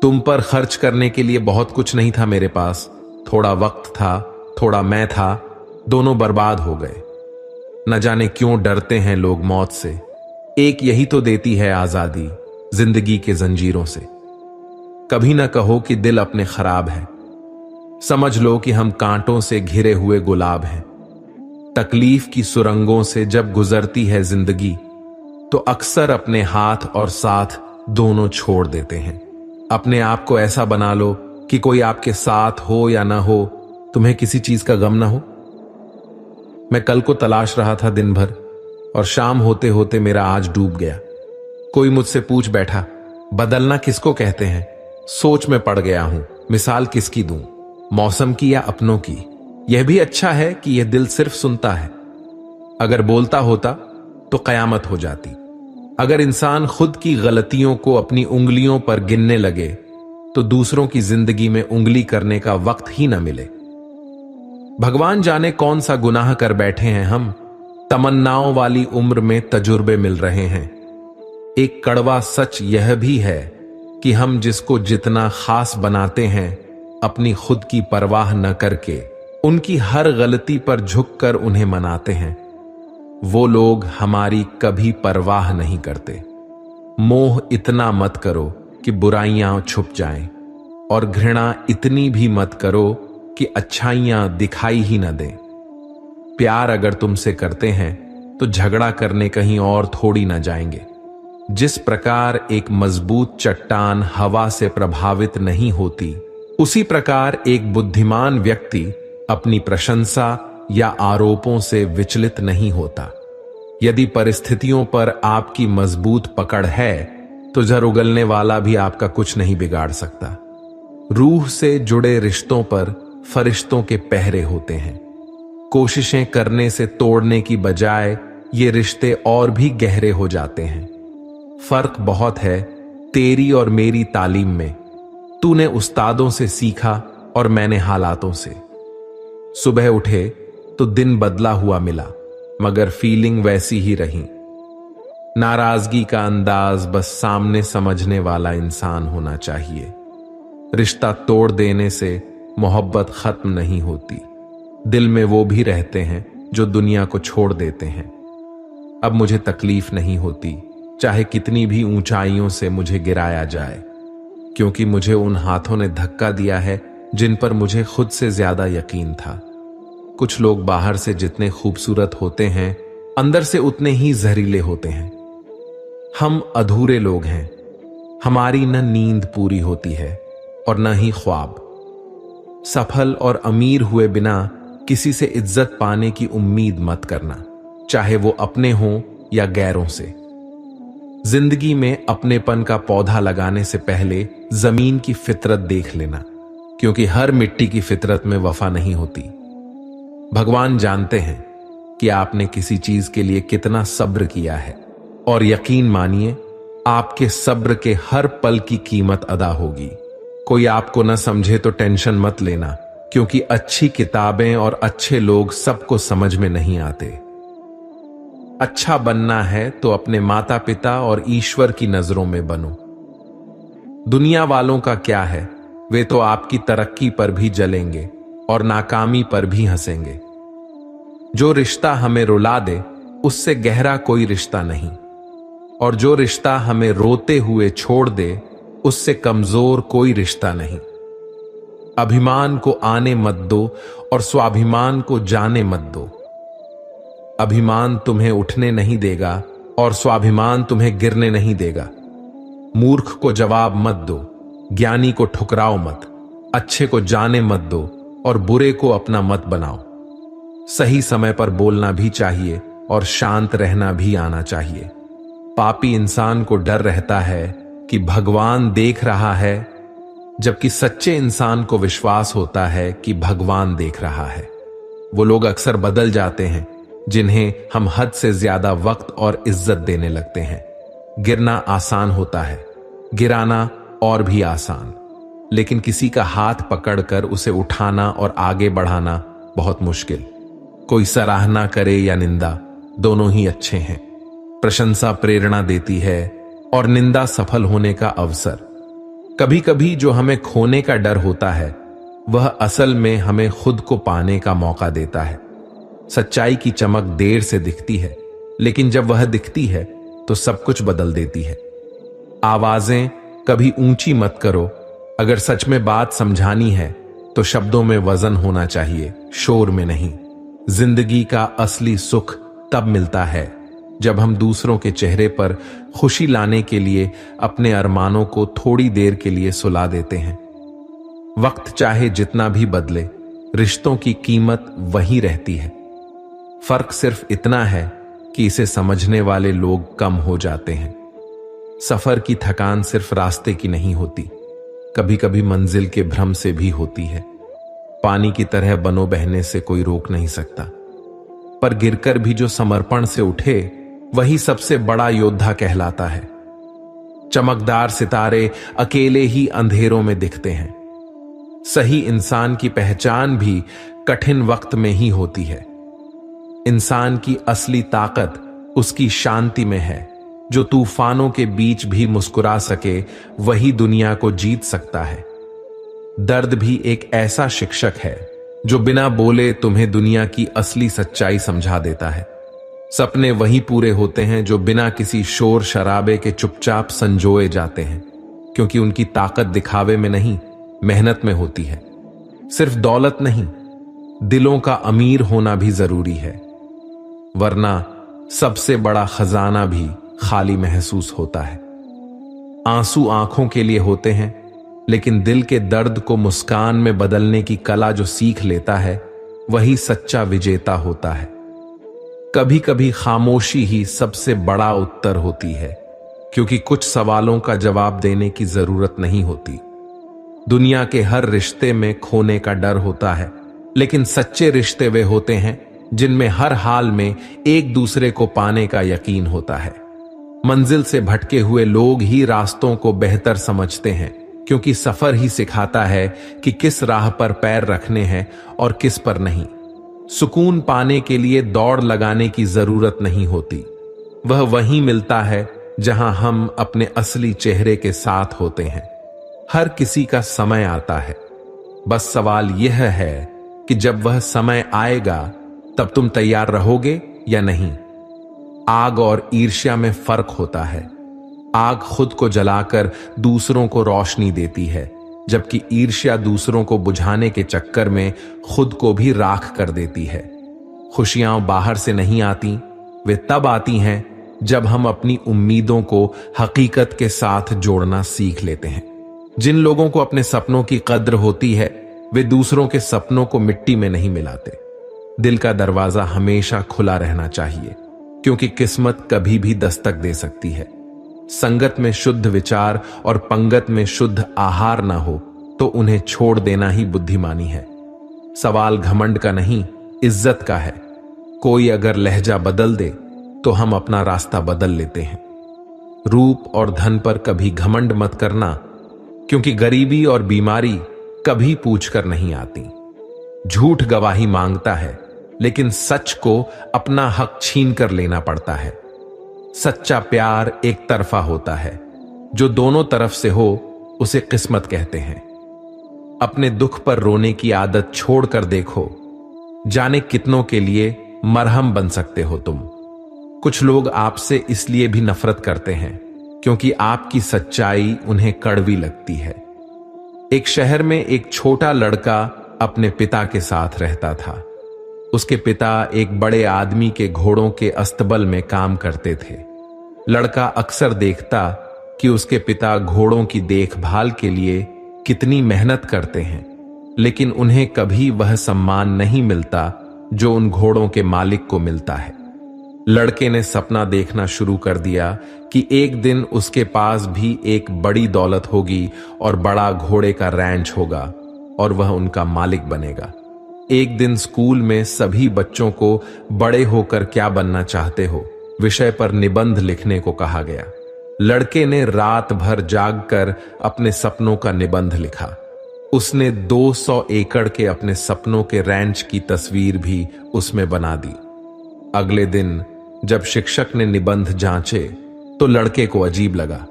तुम पर खर्च करने के लिए बहुत कुछ नहीं था मेरे पास, थोड़ा वक्त था, थोड़ा मैं था, दोनों बर्बाद हो गए। न जाने क्यों डरते हैं लोग मौत से, एक यही तो देती है आजादी जिंदगी के जंजीरों से। कभी न कहो कि दिल अपने खराब है, समझ लो कि हम कांटों से घिरे हुए गुलाब हैं। तकलीफ की सुरंगों से जब गुजरती है जिंदगी, तो अक्सर अपने हाथ और साथ दोनों छोड़ देते हैं। अपने आप को ऐसा बना लो कि कोई आपके साथ हो या ना हो, तुम्हें किसी चीज का गम ना हो। मैं कल को तलाश रहा था दिन भर, और शाम होते होते मेरा आज डूब गया। कोई मुझसे पूछ बैठा, बदलना किसको कहते हैं? सोच में पड़ गया हूं, मिसाल किसकी दूं, मौसम की या अपनों की? यह भी अच्छा है कि यह दिल सिर्फ सुनता है। अगर बोलता होता तो कयामत हो जाती। अगर इंसान खुद की गलतियों को अपनी उंगलियों पर गिनने लगे, तो दूसरों की जिंदगी में उंगली करने का वक्त ही न मिले। भगवान जाने कौन सा गुनाह कर बैठे हैं हम, तमन्नाओं वाली उम्र में तजुर्बे मिल रहे हैं। एक कड़वा सच यह भी है कि हम जिसको जितना खास बनाते हैं, अपनी खुद की परवाह न करके उनकी हर गलती पर झुककर उन्हें मनाते हैं, वो लोग हमारी कभी परवाह नहीं करते। मोह इतना मत करो कि बुराइयां छुप जाएं, और घृणा इतनी भी मत करो कि अच्छाइयां दिखाई ही न दें। प्यार अगर तुमसे करते हैं तो झगड़ा करने कहीं और थोड़ी न जाएंगे। जिस प्रकार एक मजबूत चट्टान हवा से प्रभावित नहीं होती, उसी प्रकार एक बुद्धिमान व्यक्ति अपनी प्रशंसा या आरोपों से विचलित नहीं होता। यदि परिस्थितियों पर आपकी मजबूत पकड़ है, तो जर उगलने वाला भी आपका कुछ नहीं बिगाड़ सकता। रूह से जुड़े रिश्तों पर फरिश्तों के पहरे होते हैं। कोशिशें करने से तोड़ने की बजाय ये रिश्ते और भी गहरे हो जाते हैं। फर्क बहुत है तेरी और मेरी तालीम में। तूने उस्तादों से सीखा और मैंने हालातों से। सुबह उठे तो दिन बदला हुआ मिला, मगर फीलिंग वैसी ही रही। नाराजगी का अंदाज बस सामने समझने वाला इंसान होना चाहिए। रिश्ता तोड़ देने से मोहब्बत खत्म नहीं होती। दिल में वो भी रहते हैं जो दुनिया को छोड़ देते हैं। अब मुझे तकलीफ नहीं होती, चाहे कितनी भी ऊंचाइयों से मुझे गिराया जाए, क्योंकि मुझे उन हाथों ने धक्का दिया है जिन पर मुझे खुद से ज्यादा यकीन था। कुछ लोग बाहर से जितने खूबसूरत होते हैं, अंदर से उतने ही जहरीले होते हैं। हम अधूरे लोग हैं। हमारी न नींद पूरी होती है और न ही ख्वाब। सफल और अमीर हुए बिना किसी से इज्जत पाने की उम्मीद मत करना, चाहे वो अपने हों या गैरों से। जिंदगी में अपनेपन का पौधा लगाने से पहले जमीन की फितरत देख लेना, क्योंकि हर मिट्टी की फितरत में वफा नहीं होती। भगवान जानते हैं कि आपने किसी चीज के लिए कितना सब्र किया है, और यकीन मानिए आपके सब्र के हर पल की कीमत अदा होगी। कोई आपको न समझे तो टेंशन मत लेना, क्योंकि अच्छी किताबें और अच्छे लोग सबको समझ में नहीं आते। अच्छा बनना है तो अपने माता पिता और ईश्वर की नजरों में बनो। दुनिया वालों का क्या है, वे तो आपकी तरक्की पर भी जलेंगे और नाकामी पर भी हंसेंगे। जो रिश्ता हमें रुला दे उससे गहरा कोई रिश्ता नहीं, और जो रिश्ता हमें रोते हुए छोड़ दे उससे कमजोर कोई रिश्ता नहीं। अभिमान को आने मत दो और स्वाभिमान को जाने मत दो। अभिमान तुम्हें उठने नहीं देगा और स्वाभिमान तुम्हें गिरने नहीं देगा। मूर्ख को जवाब मत दो, ज्ञानी को ठुकराओ मत, अच्छे को जाने मत दो और बुरे को अपना मत बनाओ। सही समय पर बोलना भी चाहिए और शांत रहना भी आना चाहिए। पापी इंसान को डर रहता है कि भगवान देख रहा है, जबकि सच्चे इंसान को विश्वास होता है कि भगवान देख रहा है। वो लोग अक्सर बदल जाते हैं जिन्हें हम हद से ज्यादा वक्त और इज्जत देने लगते हैं। गिरना आसान होता है, गिराना और भी आसान, लेकिन किसी का हाथ पकड़कर उसे उठाना और आगे बढ़ाना बहुत मुश्किल। कोई सराहना करे या निंदा, दोनों ही अच्छे हैं। प्रशंसा प्रेरणा देती है और निंदा सफल होने का अवसर। कभी कभी जो हमें खोने का डर होता है वह असल में हमें खुद को पाने का मौका देता है। सच्चाई की चमक देर से दिखती है, लेकिन जब वह दिखती है तो सब कुछ बदल देती है। आवाजें कभी ऊंची मत करो। अगर सच में बात समझानी है तो शब्दों में वजन होना चाहिए, शोर में नहीं। जिंदगी का असली सुख तब मिलता है जब हम दूसरों के चेहरे पर खुशी लाने के लिए अपने अरमानों को थोड़ी देर के लिए सुला देते हैं। वक्त चाहे जितना भी बदले, रिश्तों की कीमत वही रहती है। फर्क सिर्फ इतना है कि इसे समझने वाले लोग कम हो जाते हैं। सफर की थकान सिर्फ रास्ते की नहीं होती, कभी कभी मंजिल के भ्रम से भी होती है। पानी की तरह बनो बहने से कोई रोक नहीं सकता, पर गिरकर भी जो समर्पण से उठे वही सबसे बड़ा योद्धा कहलाता है। चमकदार सितारे अकेले ही अंधेरों में दिखते हैं। सही इंसान की पहचान भी कठिन वक्त में ही होती है। इंसान की असली ताकत उसकी शांति में है। जो तूफानों के बीच भी मुस्कुरा सके वही दुनिया को जीत सकता है। दर्द भी एक ऐसा शिक्षक है जो बिना बोले तुम्हें दुनिया की असली सच्चाई समझा देता है। सपने वही पूरे होते हैं जो बिना किसी शोर शराबे के चुपचाप संजोए जाते हैं, क्योंकि उनकी ताकत दिखावे में नहीं, मेहनत में होती है। सिर्फ दौलत नहीं, दिलों का अमीर होना भी जरूरी है, वरना सबसे बड़ा खजाना भी खाली महसूस होता है। आंसू आंखों के लिए होते हैं, लेकिन दिल के दर्द को मुस्कान में बदलने की कला जो सीख लेता है वही सच्चा विजेता होता है। कभी कभी खामोशी ही सबसे बड़ा उत्तर होती है, क्योंकि कुछ सवालों का जवाब देने की जरूरत नहीं होती। दुनिया के हर रिश्ते में खोने का डर होता है, लेकिन सच्चे रिश्ते वे होते हैं जिनमें हर हाल में एक दूसरे को पाने का यकीन होता है। मंजिल से भटके हुए लोग ही रास्तों को बेहतर समझते हैं, क्योंकि सफर ही सिखाता है कि किस राह पर पैर रखने हैं और किस पर नहीं। सुकून पाने के लिए दौड़ लगाने की जरूरत नहीं होती, वह वहीं मिलता है जहां हम अपने असली चेहरे के साथ होते हैं। हर किसी का समय आता है, बस सवाल यह है कि जब वह समय आएगा तब तुम तैयार रहोगे या नहीं। आग और ईर्ष्या में फर्क होता है। आग खुद को जलाकर दूसरों को रोशनी देती है, जबकि ईर्ष्या दूसरों को बुझाने के चक्कर में खुद को भी राख कर देती है। खुशियां बाहर से नहीं आती, वे तब आती हैं जब हम अपनी उम्मीदों को हकीकत के साथ जोड़ना सीख लेते हैं। जिन लोगों को अपने सपनों की कद्र होती है वे दूसरों के सपनों को मिट्टी में नहीं मिलाते। दिल का दरवाजा हमेशा खुला रहना चाहिए, क्योंकि किस्मत कभी भी दस्तक दे सकती है। संगत में शुद्ध विचार और पंगत में शुद्ध आहार ना हो तो उन्हें छोड़ देना ही बुद्धिमानी है। सवाल घमंड का नहीं, इज्जत का है। कोई अगर लहजा बदल दे तो हम अपना रास्ता बदल लेते हैं। रूप और धन पर कभी घमंड मत करना, क्योंकि गरीबी और बीमारी कभी पूछकर नहीं आती। झूठ गवाही मांगता है, लेकिन सच को अपना हक छीन कर लेना पड़ता है। सच्चा प्यार एक तरफा होता है, जो दोनों तरफ से हो उसे किस्मत कहते हैं। अपने दुख पर रोने की आदत छोड़कर देखो, जाने कितनों के लिए मरहम बन सकते हो तुम। कुछ लोग आपसे इसलिए भी नफरत करते हैं क्योंकि आपकी सच्चाई उन्हें कड़वी लगती है। एक शहर में एक छोटा लड़का अपने पिता के साथ रहता था। उसके पिता एक बड़े आदमी के घोड़ों के अस्तबल में काम करते थे। लड़का अक्सर देखता कि उसके पिता घोड़ों की देखभाल के लिए कितनी मेहनत करते हैं, लेकिन उन्हें कभी वह सम्मान नहीं मिलता जो उन घोड़ों के मालिक को मिलता है। लड़के ने सपना देखना शुरू कर दिया कि एक दिन उसके पास भी एक बड़ी दौलत होगी और बड़ा घोड़े का रैंच होगा और वह उनका मालिक बनेगा। एक दिन स्कूल में सभी बच्चों को बड़े होकर क्या बनना चाहते हो विषय पर निबंध लिखने को कहा गया। लड़के ने रात भर जागकर अपने सपनों का निबंध लिखा। उसने 200 एकड़ के अपने सपनों के रैंच की तस्वीर भी उसमें बना दी। अगले दिन जब शिक्षक ने निबंध जांचे तो लड़के को अजीब लगा।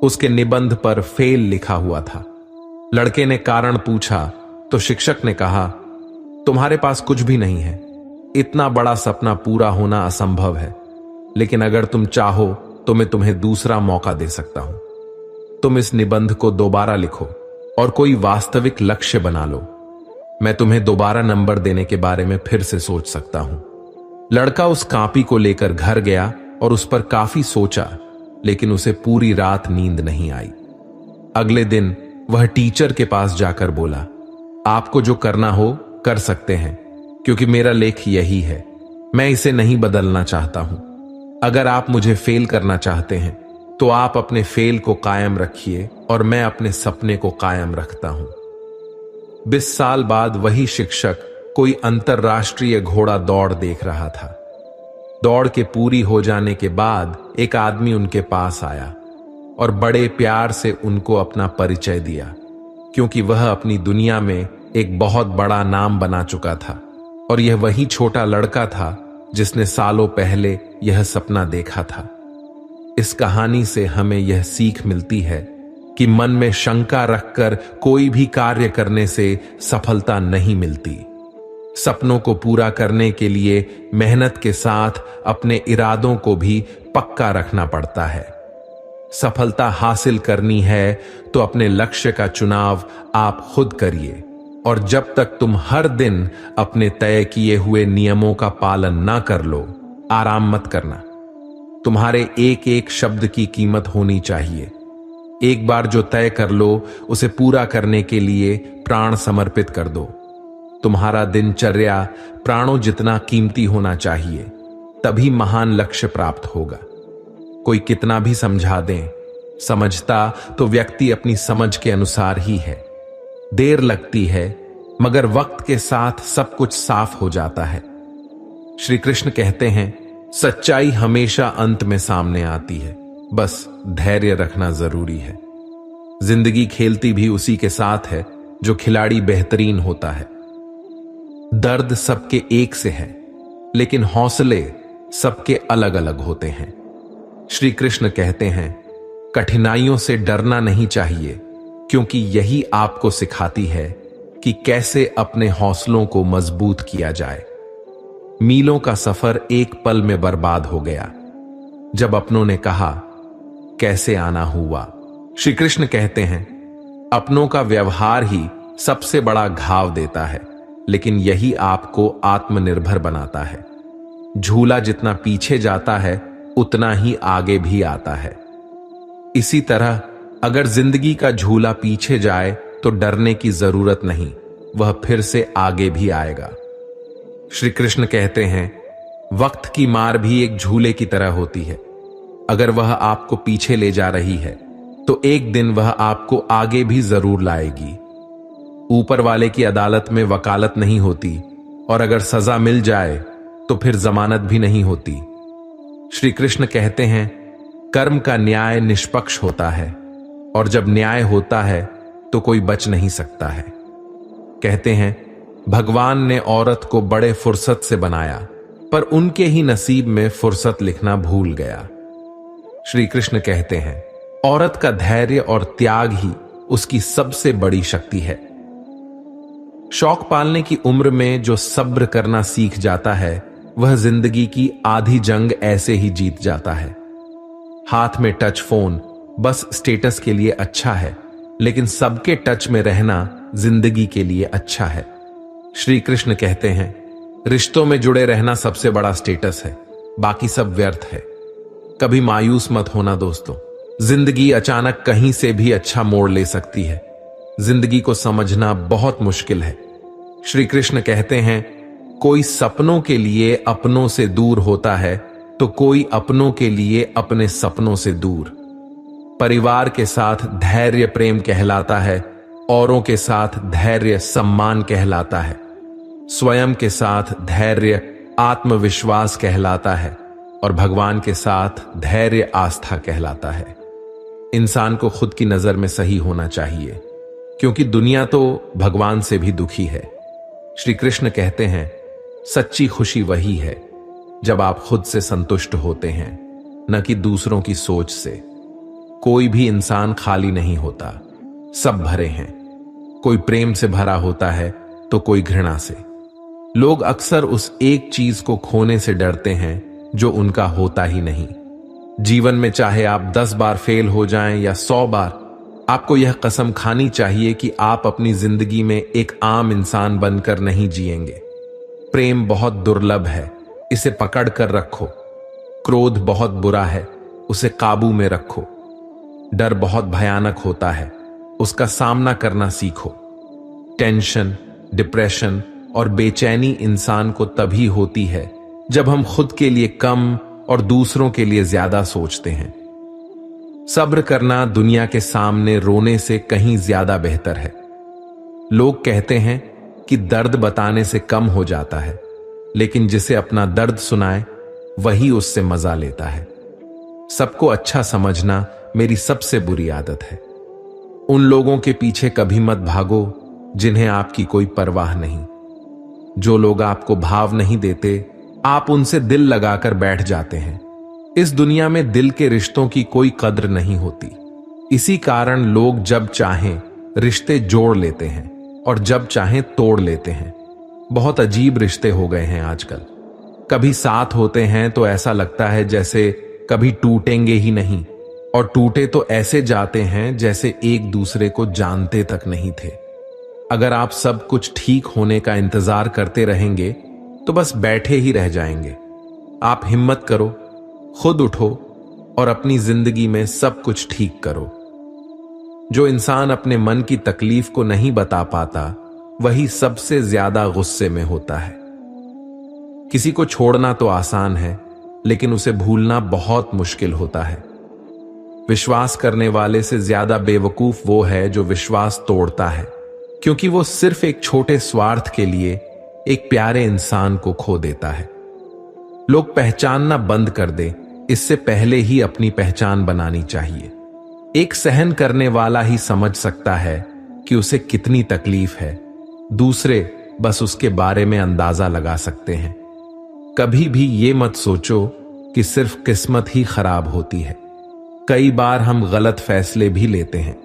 उसके निबंध पर फेल लिखा हुआ था। लड़के ने कारण पूछा तो शिक्षक ने कहा, तुम्हारे पास कुछ भी नहीं है। इतना बड़ा सपना पूरा होना असंभव है, लेकिन अगर तुम चाहो तो मैं तुम्हें दूसरा मौका दे सकता हूं। तुम इस निबंध को दोबारा लिखो और कोई वास्तविक लक्ष्य बना लो। मैं तुम्हें दोबारा नंबर देने के बारे में फिर से सोच सकता हूं। लड़का उस कॉपी को लेकर घर गया और उस पर काफी सोचा, लेकिन उसे पूरी रात नींद नहीं आई। अगले दिन वह टीचर के पास जाकर बोला, आपको जो करना हो कर सकते हैं, क्योंकि मेरा लेख यही है। मैं इसे नहीं बदलना चाहता हूं। अगर आप मुझे फेल करना चाहते हैं तो आप अपने फेल को कायम रखिए और मैं अपने सपने को कायम रखता हूं। 20 साल बाद वही शिक्षक कोई अंतरराष्ट्रीय घोड़ा दौड़ देख रहा था। दौड़ के पूरी हो जाने के बाद एक आदमी उनके पास आया और बड़े प्यार से उनको अपना परिचय दिया, क्योंकि वह अपनी दुनिया में एक बहुत बड़ा नाम बना चुका था और यह वही छोटा लड़का था जिसने सालों पहले यह सपना देखा था। इस कहानी से हमें यह सीख मिलती है कि मन में शंका रखकर कोई भी कार्य करने से सफलता नहीं मिलती। सपनों को पूरा करने के लिए मेहनत के साथ अपने इरादों को भी पक्का रखना पड़ता है। सफलता हासिल करनी है तो अपने लक्ष्य का चुनाव आप खुद करिए, और जब तक तुम हर दिन अपने तय किए हुए नियमों का पालन ना कर लो, आराम मत करना। तुम्हारे एक एक शब्द की कीमत होनी चाहिए। एक बार जो तय कर लो उसे पूरा करने के लिए प्राण समर्पित कर दो। तुम्हारा दिनचर्या प्राणों जितना कीमती होना चाहिए, तभी महान लक्ष्य प्राप्त होगा। कोई कितना भी समझा दे, समझता तो व्यक्ति अपनी समझ के अनुसार ही है। देर लगती है मगर वक्त के साथ सब कुछ साफ हो जाता है। श्री कृष्ण कहते हैं, सच्चाई हमेशा अंत में सामने आती है, बस धैर्य रखना जरूरी है। जिंदगी खेलती भी उसी के साथ है जो खिलाड़ी बेहतरीन होता है। दर्द सबके एक से है, लेकिन हौसले सबके अलग अलग होते हैं। श्री कृष्ण कहते हैं, कठिनाइयों से डरना नहीं चाहिए, क्योंकि यही आपको सिखाती है कि कैसे अपने हौसलों को मजबूत किया जाए। मीलों का सफर एक पल में बर्बाद हो गया जब अपनों ने कहा, कैसे आना हुआ। श्री कृष्ण कहते हैं, अपनों का व्यवहार ही सबसे बड़ा घाव देता है, लेकिन यही आपको आत्मनिर्भर बनाता है। झूला जितना पीछे जाता है उतना ही आगे भी आता है। इसी तरह अगर जिंदगी का झूला पीछे जाए तो डरने की जरूरत नहीं, वह फिर से आगे भी आएगा। श्री कृष्ण कहते हैं, वक्त की मार भी एक झूले की तरह होती है। अगर वह आपको पीछे ले जा रही है तो एक दिन वह आपको आगे भी जरूर लाएगी। ऊपर वाले की अदालत में वकालत नहीं होती, और अगर सजा मिल जाए तो फिर जमानत भी नहीं होती। श्री कृष्ण कहते हैं, कर्म का न्याय निष्पक्ष होता है, और जब न्याय होता है तो कोई बच नहीं सकता है। कहते हैं, भगवान ने औरत को बड़े फुर्सत से बनाया, पर उनके ही नसीब में फुर्सत लिखना भूल गया। श्री कृष्ण कहते हैं, औरत का धैर्य और त्याग ही उसकी सबसे बड़ी शक्ति है। शौक पालने की उम्र में जो सब्र करना सीख जाता है वह जिंदगी की आधी जंग ऐसे ही जीत जाता है। हाथ में टच फोन बस स्टेटस के लिए अच्छा है, लेकिन सबके टच में रहना जिंदगी के लिए अच्छा है। श्री कृष्ण कहते हैं, रिश्तों में जुड़े रहना सबसे बड़ा स्टेटस है, बाकी सब व्यर्थ है। कभी मायूस मत होना दोस्तों, जिंदगी अचानक कहीं से भी अच्छा मोड़ ले सकती है। जिंदगी को समझना बहुत मुश्किल है। श्री कृष्ण कहते हैं, कोई सपनों के लिए अपनों से दूर होता है तो कोई अपनों के लिए अपने सपनों से दूर। परिवार के साथ धैर्य प्रेम कहलाता है, औरों के साथ धैर्य सम्मान कहलाता है, स्वयं के साथ धैर्य आत्मविश्वास कहलाता है और भगवान के साथ धैर्य आस्था कहलाता है। इंसान को खुद की नजर में सही होना चाहिए, क्योंकि दुनिया तो भगवान से भी दुखी है। श्री कृष्ण कहते हैं, सच्ची खुशी वही है जब आप खुद से संतुष्ट होते हैं, न कि दूसरों की सोच से। कोई भी इंसान खाली नहीं होता, सब भरे हैं। कोई प्रेम से भरा होता है तो कोई घृणा से। लोग अक्सर उस एक चीज को खोने से डरते हैं जो उनका होता ही नहीं। जीवन में चाहे आप 10 बार फेल हो जाएं या 100 बार, आपको यह कसम खानी चाहिए कि आप अपनी जिंदगी में एक आम इंसान बनकर नहीं जिएंगे। प्रेम बहुत दुर्लभ है, इसे पकड़ कर रखो। क्रोध बहुत बुरा है, उसे काबू में रखो। डर बहुत भयानक होता है, उसका सामना करना सीखो। टेंशन, डिप्रेशन और बेचैनी इंसान को तभी होती है जब हम खुद के लिए कम और दूसरों के लिए ज्यादा सोचते हैं। सब्र करना दुनिया के सामने रोने से कहीं ज्यादा बेहतर है। लोग कहते हैं कि दर्द बताने से कम हो जाता है, लेकिन जिसे अपना दर्द सुनाए वही उससे मजा लेता है। सबको अच्छा समझना मेरी सबसे बुरी आदत है। उन लोगों के पीछे कभी मत भागो जिन्हें आपकी कोई परवाह नहीं। जो लोग आपको भाव नहीं देते, आप उनसे दिल लगाकर बैठ जाते हैं। इस दुनिया में दिल के रिश्तों की कोई कद्र नहीं होती। इसी कारण लोग जब चाहें रिश्ते जोड़ लेते हैं और जब चाहें तोड़ लेते हैं। बहुत अजीब रिश्ते हो गए हैं आजकल। कभी साथ होते हैं तो ऐसा लगता है जैसे कभी टूटेंगे ही नहीं, और टूटे तो ऐसे जाते हैं जैसे एक दूसरे को जानते तक नहीं थे। अगर आप सब कुछ ठीक होने का इंतजार करते रहेंगे तो बस बैठे ही रह जाएंगे। आप हिम्मत करो, खुद उठो और अपनी जिंदगी में सब कुछ ठीक करो। जो इंसान अपने मन की तकलीफ को नहीं बता पाता, वही सबसे ज्यादा गुस्से में होता है। किसी को छोड़ना तो आसान है, लेकिन उसे भूलना बहुत मुश्किल होता है। विश्वास करने वाले से ज्यादा बेवकूफ वो है जो विश्वास तोड़ता है, क्योंकि वो सिर्फ एक छोटे स्वार्थ के लिए एक प्यारे इंसान को खो देता है। लोग पहचानना बंद कर दे, इससे पहले ही अपनी पहचान बनानी चाहिए। एक सहन करने वाला ही समझ सकता है कि उसे कितनी तकलीफ है, दूसरे बस उसके बारे में अंदाजा लगा सकते हैं। कभी भी ये मत सोचो कि सिर्फ किस्मत ही खराब होती है। कई बार हम गलत फैसले भी लेते हैं।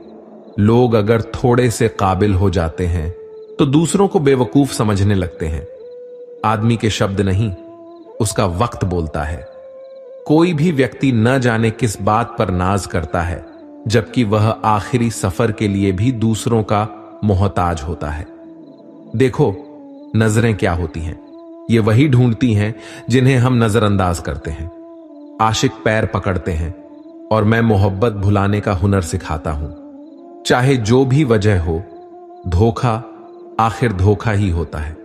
लोग अगर थोड़े से काबिल हो जाते हैं तो दूसरों को बेवकूफ समझने लगते हैं। आदमी के शब्द नहीं, उसका वक्त बोलता है। कोई भी व्यक्ति न जाने किस बात पर नाज करता है, जबकि वह आखिरी सफर के लिए भी दूसरों का मोहताज होता है। देखो, नजरें क्या होती हैं? ये वही ढूंढती हैं जिन्हें हम नजरअंदाज करते हैं। आशिक पैर पकड़ते हैं और मैं मोहब्बत भुलाने का हुनर सिखाता हूं। चाहे जो भी वजह हो, धोखा आखिर धोखा ही होता है।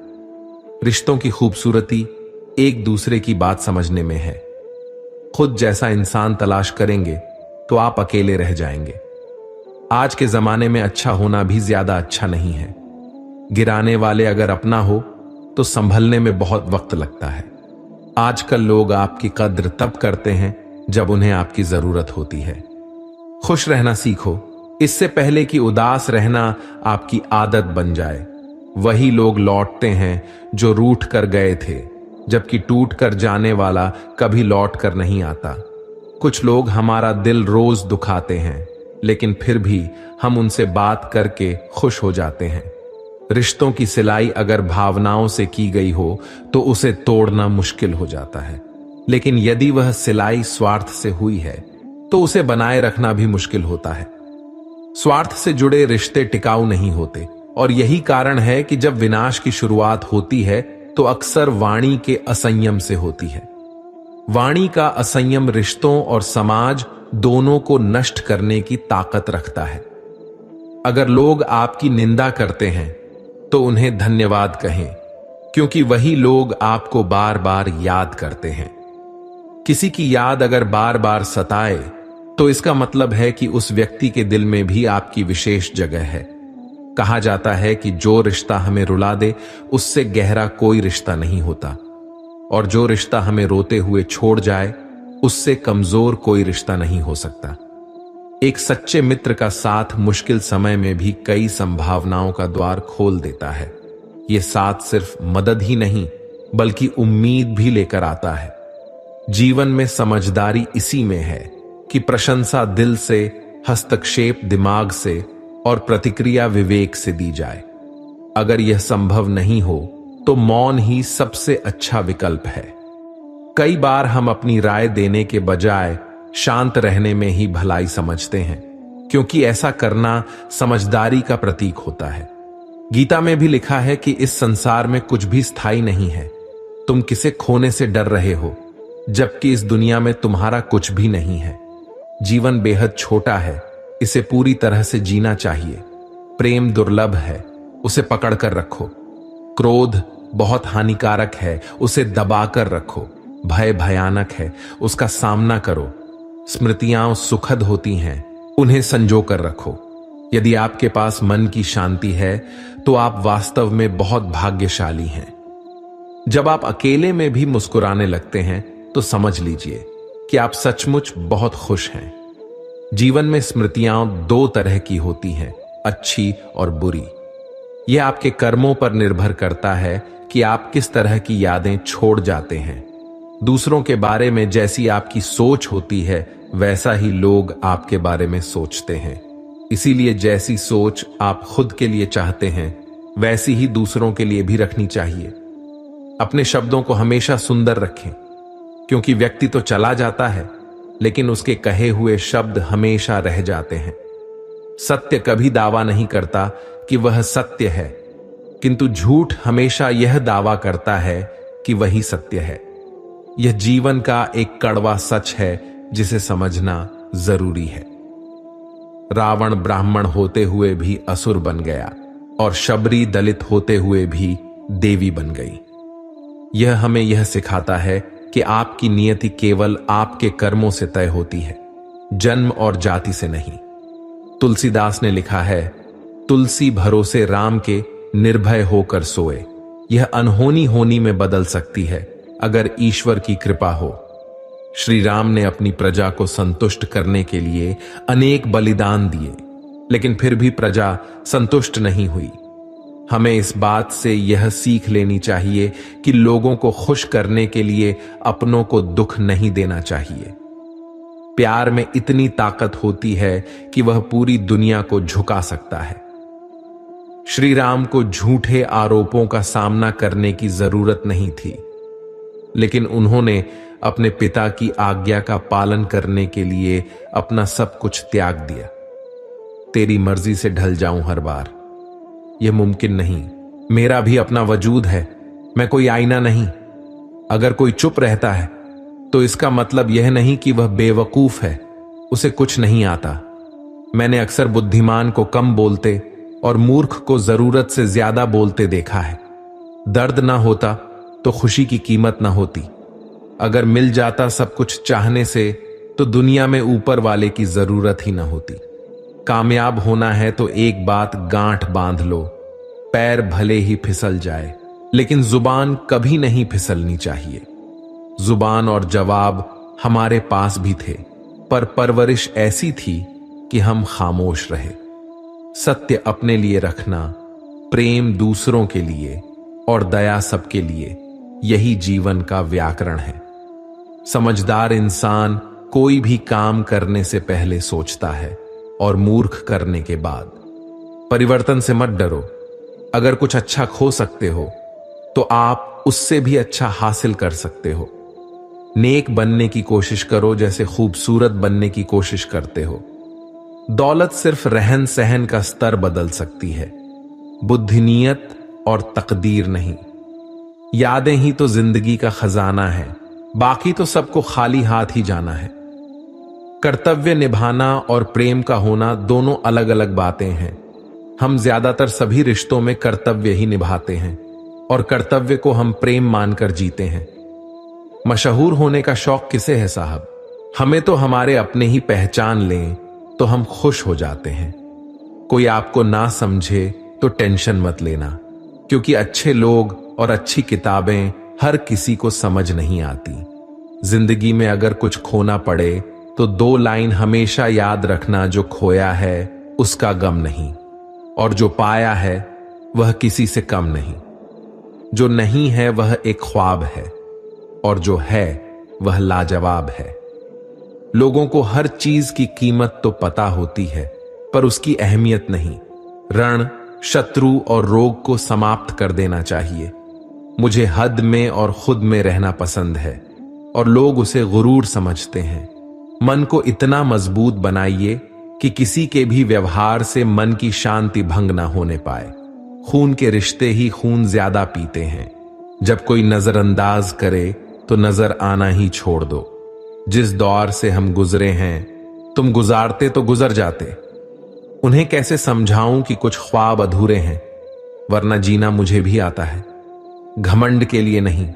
रिश्तों की खूबसूरती एक दूसरे की बात समझने में है। खुद जैसा इंसान तलाश करेंगे तो आप अकेले रह जाएंगे। आज के जमाने में अच्छा होना भी ज्यादा अच्छा नहीं है। गिराने वाले अगर अपना हो तो संभलने में बहुत वक्त लगता है। आजकल लोग आपकी कद्र तब करते हैं जब उन्हें आपकी जरूरत होती है। खुश रहना सीखो, इससे पहले कि उदास रहना आपकी आदत बन जाए। वही लोग लौटते हैं जो रूठ कर गए थे, जबकि टूट कर जाने वाला कभी लौट कर नहीं आता। कुछ लोग हमारा दिल रोज दुखाते हैं, लेकिन फिर भी हम उनसे बात करके खुश हो जाते हैं। रिश्तों की सिलाई अगर भावनाओं से की गई हो तो उसे तोड़ना मुश्किल हो जाता है, लेकिन यदि वह सिलाई स्वार्थ से हुई है तो उसे बनाए रखना भी मुश्किल होता है। स्वार्थ से जुड़े रिश्ते टिकाऊ नहीं होते, और यही कारण है कि जब विनाश की शुरुआत होती है तो अक्सर वाणी के असंयम से होती है। वाणी का असंयम रिश्तों और समाज दोनों को नष्ट करने की ताकत रखता है। अगर लोग आपकी निंदा करते हैं तो उन्हें धन्यवाद कहें, क्योंकि वही लोग आपको बार बार याद करते हैं। किसी की याद अगर बार बार सताए तो इसका मतलब है कि उस व्यक्ति के दिल में भी आपकी विशेष जगह है। कहा जाता है कि जो रिश्ता हमें रुला दे उससे गहरा कोई रिश्ता नहीं होता, और जो रिश्ता हमें रोते हुए छोड़ जाए उससे कमजोर कोई रिश्ता नहीं हो सकता। एक सच्चे मित्र का साथ मुश्किल समय में भी कई संभावनाओं का द्वार खोल देता है। ये साथ सिर्फ मदद ही नहीं बल्कि उम्मीद भी लेकर आता है। जीवन में समझदारी इसी में है कि प्रशंसा दिल से, हस्तक्षेप दिमाग से और प्रतिक्रिया विवेक से दी जाए। अगर यह संभव नहीं हो तो मौन ही सबसे अच्छा विकल्प है। कई बार हम अपनी राय देने के बजाय शांत रहने में ही भलाई समझते हैं, क्योंकि ऐसा करना समझदारी का प्रतीक होता है। गीता में भी लिखा है कि इस संसार में कुछ भी स्थायी नहीं है। तुम किसे खोने से डर रहे हो, जबकि इस दुनिया में तुम्हारा कुछ भी नहीं है। जीवन बेहद छोटा है, इसे पूरी तरह से जीना चाहिए। प्रेम दुर्लभ है, उसे पकड़ कर रखो। क्रोध बहुत हानिकारक है, उसे दबाकर रखो। भय भयानक है, उसका सामना करो। स्मृतियां सुखद होती हैं, उन्हें संजो कर रखो। यदि आपके पास मन की शांति है तो आप वास्तव में बहुत भाग्यशाली हैं। जब आप अकेले में भी मुस्कुराने लगते हैं तो समझ लीजिए कि आप सचमुच बहुत खुश हैं। जीवन में स्मृतियां दो तरह की होती हैं, अच्छी और बुरी। यह आपके कर्मों पर निर्भर करता है कि आप किस तरह की यादें छोड़ जाते हैं। दूसरों के बारे में जैसी आपकी सोच होती है वैसा ही लोग आपके बारे में सोचते हैं। इसीलिए जैसी सोच आप खुद के लिए चाहते हैं वैसी ही दूसरों के लिए भी रखनी चाहिए। अपने शब्दों को हमेशा सुंदर रखें, क्योंकि व्यक्ति तो चला जाता है लेकिन उसके कहे हुए शब्द हमेशा रह जाते हैं। सत्य कभी दावा नहीं करता कि वह सत्य है, किंतु झूठ हमेशा यह दावा करता है कि वही सत्य है। यह जीवन का एक कड़वा सच है जिसे समझना जरूरी है। रावण ब्राह्मण होते हुए भी असुर बन गया और शबरी दलित होते हुए भी देवी बन गई। यह हमें यह सिखाता है कि आपकी नियति केवल आपके कर्मों से तय होती है, जन्म और जाति से नहीं। तुलसीदास ने लिखा है, तुलसी भरोसे राम के निर्भय होकर सोए। यह अनहोनी होनी में बदल सकती है अगर ईश्वर की कृपा हो। श्री राम ने अपनी प्रजा को संतुष्ट करने के लिए अनेक बलिदान दिए, लेकिन फिर भी प्रजा संतुष्ट नहीं हुई। हमें इस बात से यह सीख लेनी चाहिए कि लोगों को खुश करने के लिए अपनों को दुख नहीं देना चाहिए। प्यार में इतनी ताकत होती है कि वह पूरी दुनिया को झुका सकता है। श्री राम को झूठे आरोपों का सामना करने की जरूरत नहीं थी, लेकिन उन्होंने अपने पिता की आज्ञा का पालन करने के लिए अपना सब कुछ त्याग दिया। तेरी मर्जी से ढल जाऊं हर बार, यह मुमकिन नहीं। मेरा भी अपना वजूद है, मैं कोई आईना नहीं। अगर कोई चुप रहता है तो इसका मतलब यह नहीं कि वह बेवकूफ है, उसे कुछ नहीं आता। मैंने अक्सर बुद्धिमान को कम बोलते और मूर्ख को जरूरत से ज्यादा बोलते देखा है। दर्द ना होता तो खुशी की कीमत ना होती। अगर मिल जाता सब कुछ चाहने से तो दुनिया में ऊपर वाले की जरूरत ही ना होती। कामयाब होना है तो एक बात गांठ बांध लो, पैर भले ही फिसल जाए लेकिन जुबान कभी नहीं फिसलनी चाहिए। जुबान और जवाब हमारे पास भी थे, पर परवरिश ऐसी थी कि हम खामोश रहे। सत्य अपने लिए रखना, प्रेम दूसरों के लिए और दया सबके लिए, यही जीवन का व्याकरण है। समझदार इंसान कोई भी काम करने से पहले सोचता है और मूर्ख करने के बाद। परिवर्तन से मत डरो, अगर कुछ अच्छा खो सकते हो तो आप उससे भी अच्छा हासिल कर सकते हो। नेक बनने की कोशिश करो जैसे खूबसूरत बनने की कोशिश करते हो। दौलत सिर्फ रहन सहन का स्तर बदल सकती है, बुद्धिनीयत और तकदीर नहीं। यादें ही तो जिंदगी का खजाना है, बाकी तो सबको खाली हाथ ही जाना है। कर्तव्य निभाना और प्रेम का होना दोनों अलग अलग बातें हैं। हम ज्यादातर सभी रिश्तों में कर्तव्य ही निभाते हैं और कर्तव्य को हम प्रेम मानकर जीते हैं। मशहूर होने का शौक किसे है साहब? हमें तो हमारे अपने ही पहचान लें तो हम खुश हो जाते हैं। कोई आपको ना समझे तो टेंशन मत लेना, क्योंकि अच्छे लोग और अच्छी किताबें हर किसी को समझ नहीं आती। जिंदगी में अगर कुछ खोना पड़े तो 2 लाइन हमेशा याद रखना, जो खोया है उसका गम नहीं, और जो पाया है वह किसी से कम नहीं। जो नहीं है वह एक ख्वाब है, और जो है वह लाजवाब है। लोगों को हर चीज की कीमत तो पता होती है, पर उसकी अहमियत नहीं। रण, शत्रु और रोग को समाप्त कर देना चाहिए। मुझे हद में और खुद में रहना पसंद है, और लोग उसे गुरूर समझते हैं। मन को इतना मजबूत बनाइए कि किसी के भी व्यवहार से मन की शांति भंग ना होने पाए। खून के रिश्ते ही खून ज्यादा पीते हैं। जब कोई नजरअंदाज करे तो नजर आना ही छोड़ दो। जिस दौर से हम गुजरे हैं तुम गुजारते तो गुजर जाते। उन्हें कैसे समझाऊं कि कुछ ख्वाब अधूरे हैं, वरना जीना मुझे भी आता है। घमंड के लिए नहीं,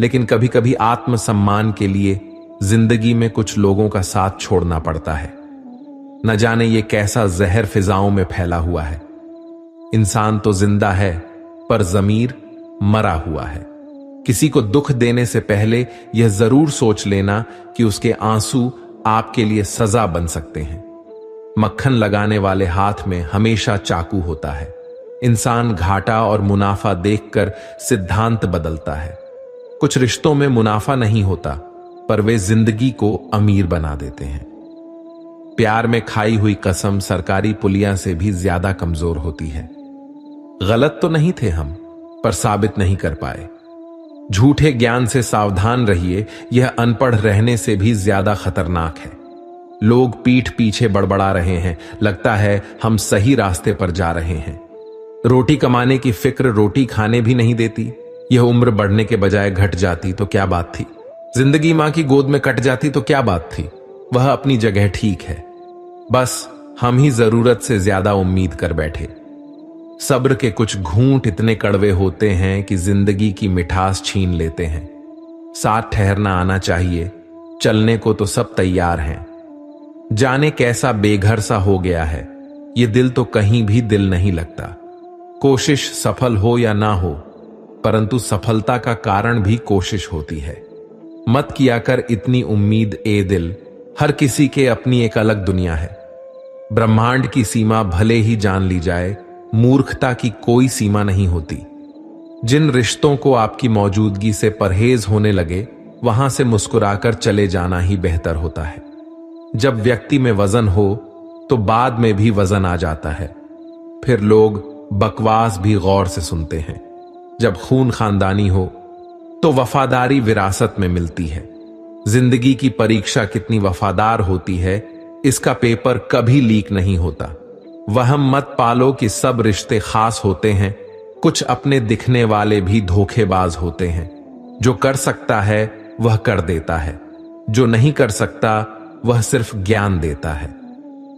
लेकिन कभी कभी आत्मसम्मान के लिए जिंदगी में कुछ लोगों का साथ छोड़ना पड़ता है। न जाने ये कैसा जहर फिजाओं में फैला हुआ है। इंसान तो जिंदा है, पर जमीर मरा हुआ है। किसी को दुख देने से पहले यह जरूर सोच लेना कि उसके आंसू आपके लिए सजा बन सकते हैं। मक्खन लगाने वाले हाथ में हमेशा चाकू होता है। इंसान घाटा और मुनाफा देखकर सिद्धांत बदलता है। कुछ रिश्तों में मुनाफा नहीं होता, पर वे जिंदगी को अमीर बना देते हैं। प्यार में खाई हुई कसम सरकारी पुलिया से भी ज्यादा कमजोर होती है। गलत तो नहीं थे हम, पर साबित नहीं कर पाए। झूठे ज्ञान से सावधान रहिए, यह अनपढ़ रहने से भी ज्यादा खतरनाक है। लोग पीठ पीछे बड़बड़ा रहे हैं, लगता है हम सही रास्ते पर जा रहे हैं। रोटी कमाने की फिक्र रोटी खाने भी नहीं देती। यह उम्र बढ़ने के बजाय घट जाती तो क्या बात थी। जिंदगी मां की गोद में कट जाती तो क्या बात थी। वह अपनी जगह ठीक है, बस हम ही जरूरत से ज्यादा उम्मीद कर बैठे। सब्र के कुछ घूंट इतने कड़वे होते हैं कि जिंदगी की मिठास छीन लेते हैं। साथ ठहरना आना चाहिए, चलने को तो सब तैयार हैं। जाने कैसा बेघर सा हो गया है, ये दिल तो कहीं भी दिल नहीं लगता। कोशिश सफल हो या ना हो, परंतु सफलता का कारण भी कोशिश होती है। मत किया कर इतनी उम्मीद ए दिल, हर किसी के अपनी एक अलग दुनिया है। ब्रह्मांड की सीमा भले ही जान ली जाए, मूर्खता की कोई सीमा नहीं होती। जिन रिश्तों को आपकी मौजूदगी से परहेज होने लगे, वहां से मुस्कुराकर चले जाना ही बेहतर होता है। जब व्यक्ति में वजन हो तो बाद में भी वजन आ जाता है। फिर लोग बकवास भी गौर से सुनते हैं। जब खून खानदानी हो तो वफादारी विरासत में मिलती है। जिंदगी की परीक्षा कितनी वफादार होती है, इसका पेपर कभी लीक नहीं होता। वहम मत पालो कि सब रिश्ते खास होते हैं। कुछ अपने दिखने वाले भी धोखेबाज होते हैं। जो कर सकता है वह कर देता है, जो नहीं कर सकता वह सिर्फ ज्ञान देता है।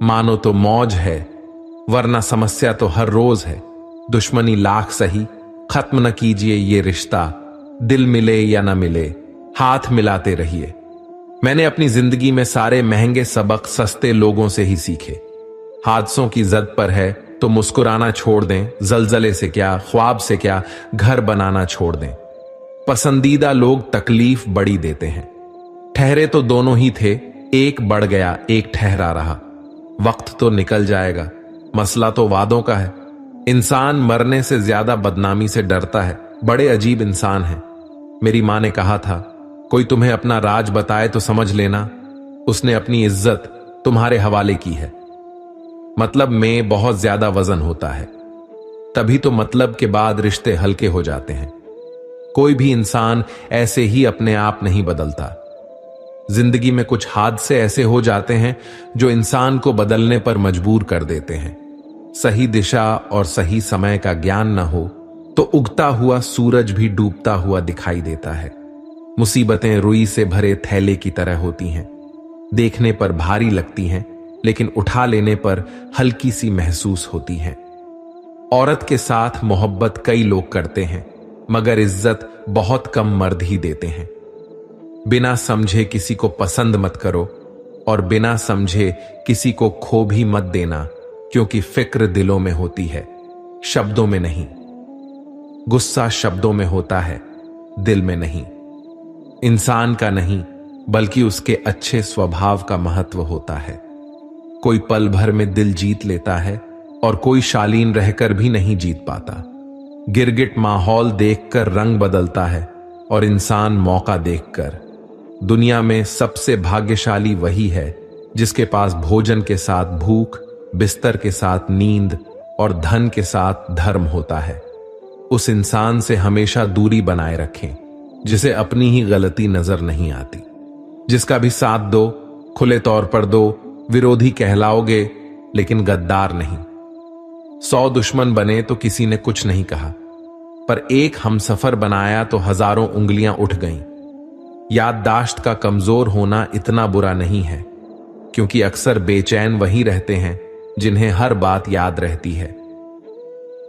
मानो तो मौज है, वरना समस्या तो हर रोज है। दुश्मनी लाख सही, खत्म न कीजिए ये रिश्ता। दिल मिले या न मिले, हाथ मिलाते रहिए। मैंने अपनी जिंदगी में सारे महंगे सबक सस्ते लोगों से ही सीखे। हादसों की जद पर है तो मुस्कुराना छोड़ दें। जलजले से क्या, ख्वाब से क्या, घर बनाना छोड़ दें। पसंदीदा लोग तकलीफ बड़ी देते हैं। ठहरे तो दोनों ही थे, एक बढ़ गया एक ठहरा रहा। वक्त तो निकल जाएगा, मसला तो वादों का है। इंसान मरने से ज्यादा बदनामी से डरता है। बड़े अजीब इंसान हैं। मेरी मां ने कहा था, कोई तुम्हें अपना राज बताए तो समझ लेना उसने अपनी इज्जत तुम्हारे हवाले की है। मतलब में बहुत ज्यादा वजन होता है। तभी तो मतलब के बाद रिश्ते हल्के हो जाते हैं। कोई भी इंसान ऐसे ही अपने आप नहीं बदलता। जिंदगी में कुछ हादसे ऐसे हो जाते हैं जो इंसान को बदलने पर मजबूर कर देते हैं। सही दिशा और सही समय का ज्ञान न हो तो उगता हुआ सूरज भी डूबता हुआ दिखाई देता है। मुसीबतें रुई से भरे थैले की तरह होती हैं। देखने पर भारी लगती हैं, लेकिन उठा लेने पर हल्की सी महसूस होती हैं। औरत के साथ मोहब्बत कई लोग करते हैं, मगर इज्जत बहुत कम मर्द ही देते हैं। बिना समझे किसी को पसंद मत करो और बिना समझे किसी को खो भी मत देना, क्योंकि फिक्र दिलों में होती है, शब्दों में नहीं। गुस्सा शब्दों में होता है, दिल में नहीं। इंसान का नहीं, बल्कि उसके अच्छे स्वभाव का महत्व होता है। कोई पल भर में दिल जीत लेता है और कोई शालीन रहकर भी नहीं जीत पाता। गिरगिट माहौल देखकर रंग बदलता है और इंसान मौका देखकर। दुनिया में सबसे भाग्यशाली वही है जिसके पास भोजन के साथ भूख, बिस्तर के साथ नींद और धन के साथ धर्म होता है। उस इंसान से हमेशा दूरी बनाए रखें जिसे अपनी ही गलती नजर नहीं आती। जिसका भी साथ दो, खुले तौर पर दो, विरोधी कहलाओगे लेकिन गद्दार नहीं। 100 दुश्मन बने तो किसी ने कुछ नहीं कहा, पर एक हमसफर बनाया तो हजारों उंगलियां उठ गईं। याददाश्त का कमजोर होना इतना बुरा नहीं है, क्योंकि अक्सर बेचैन वही रहते हैं जिन्हें हर बात याद रहती है।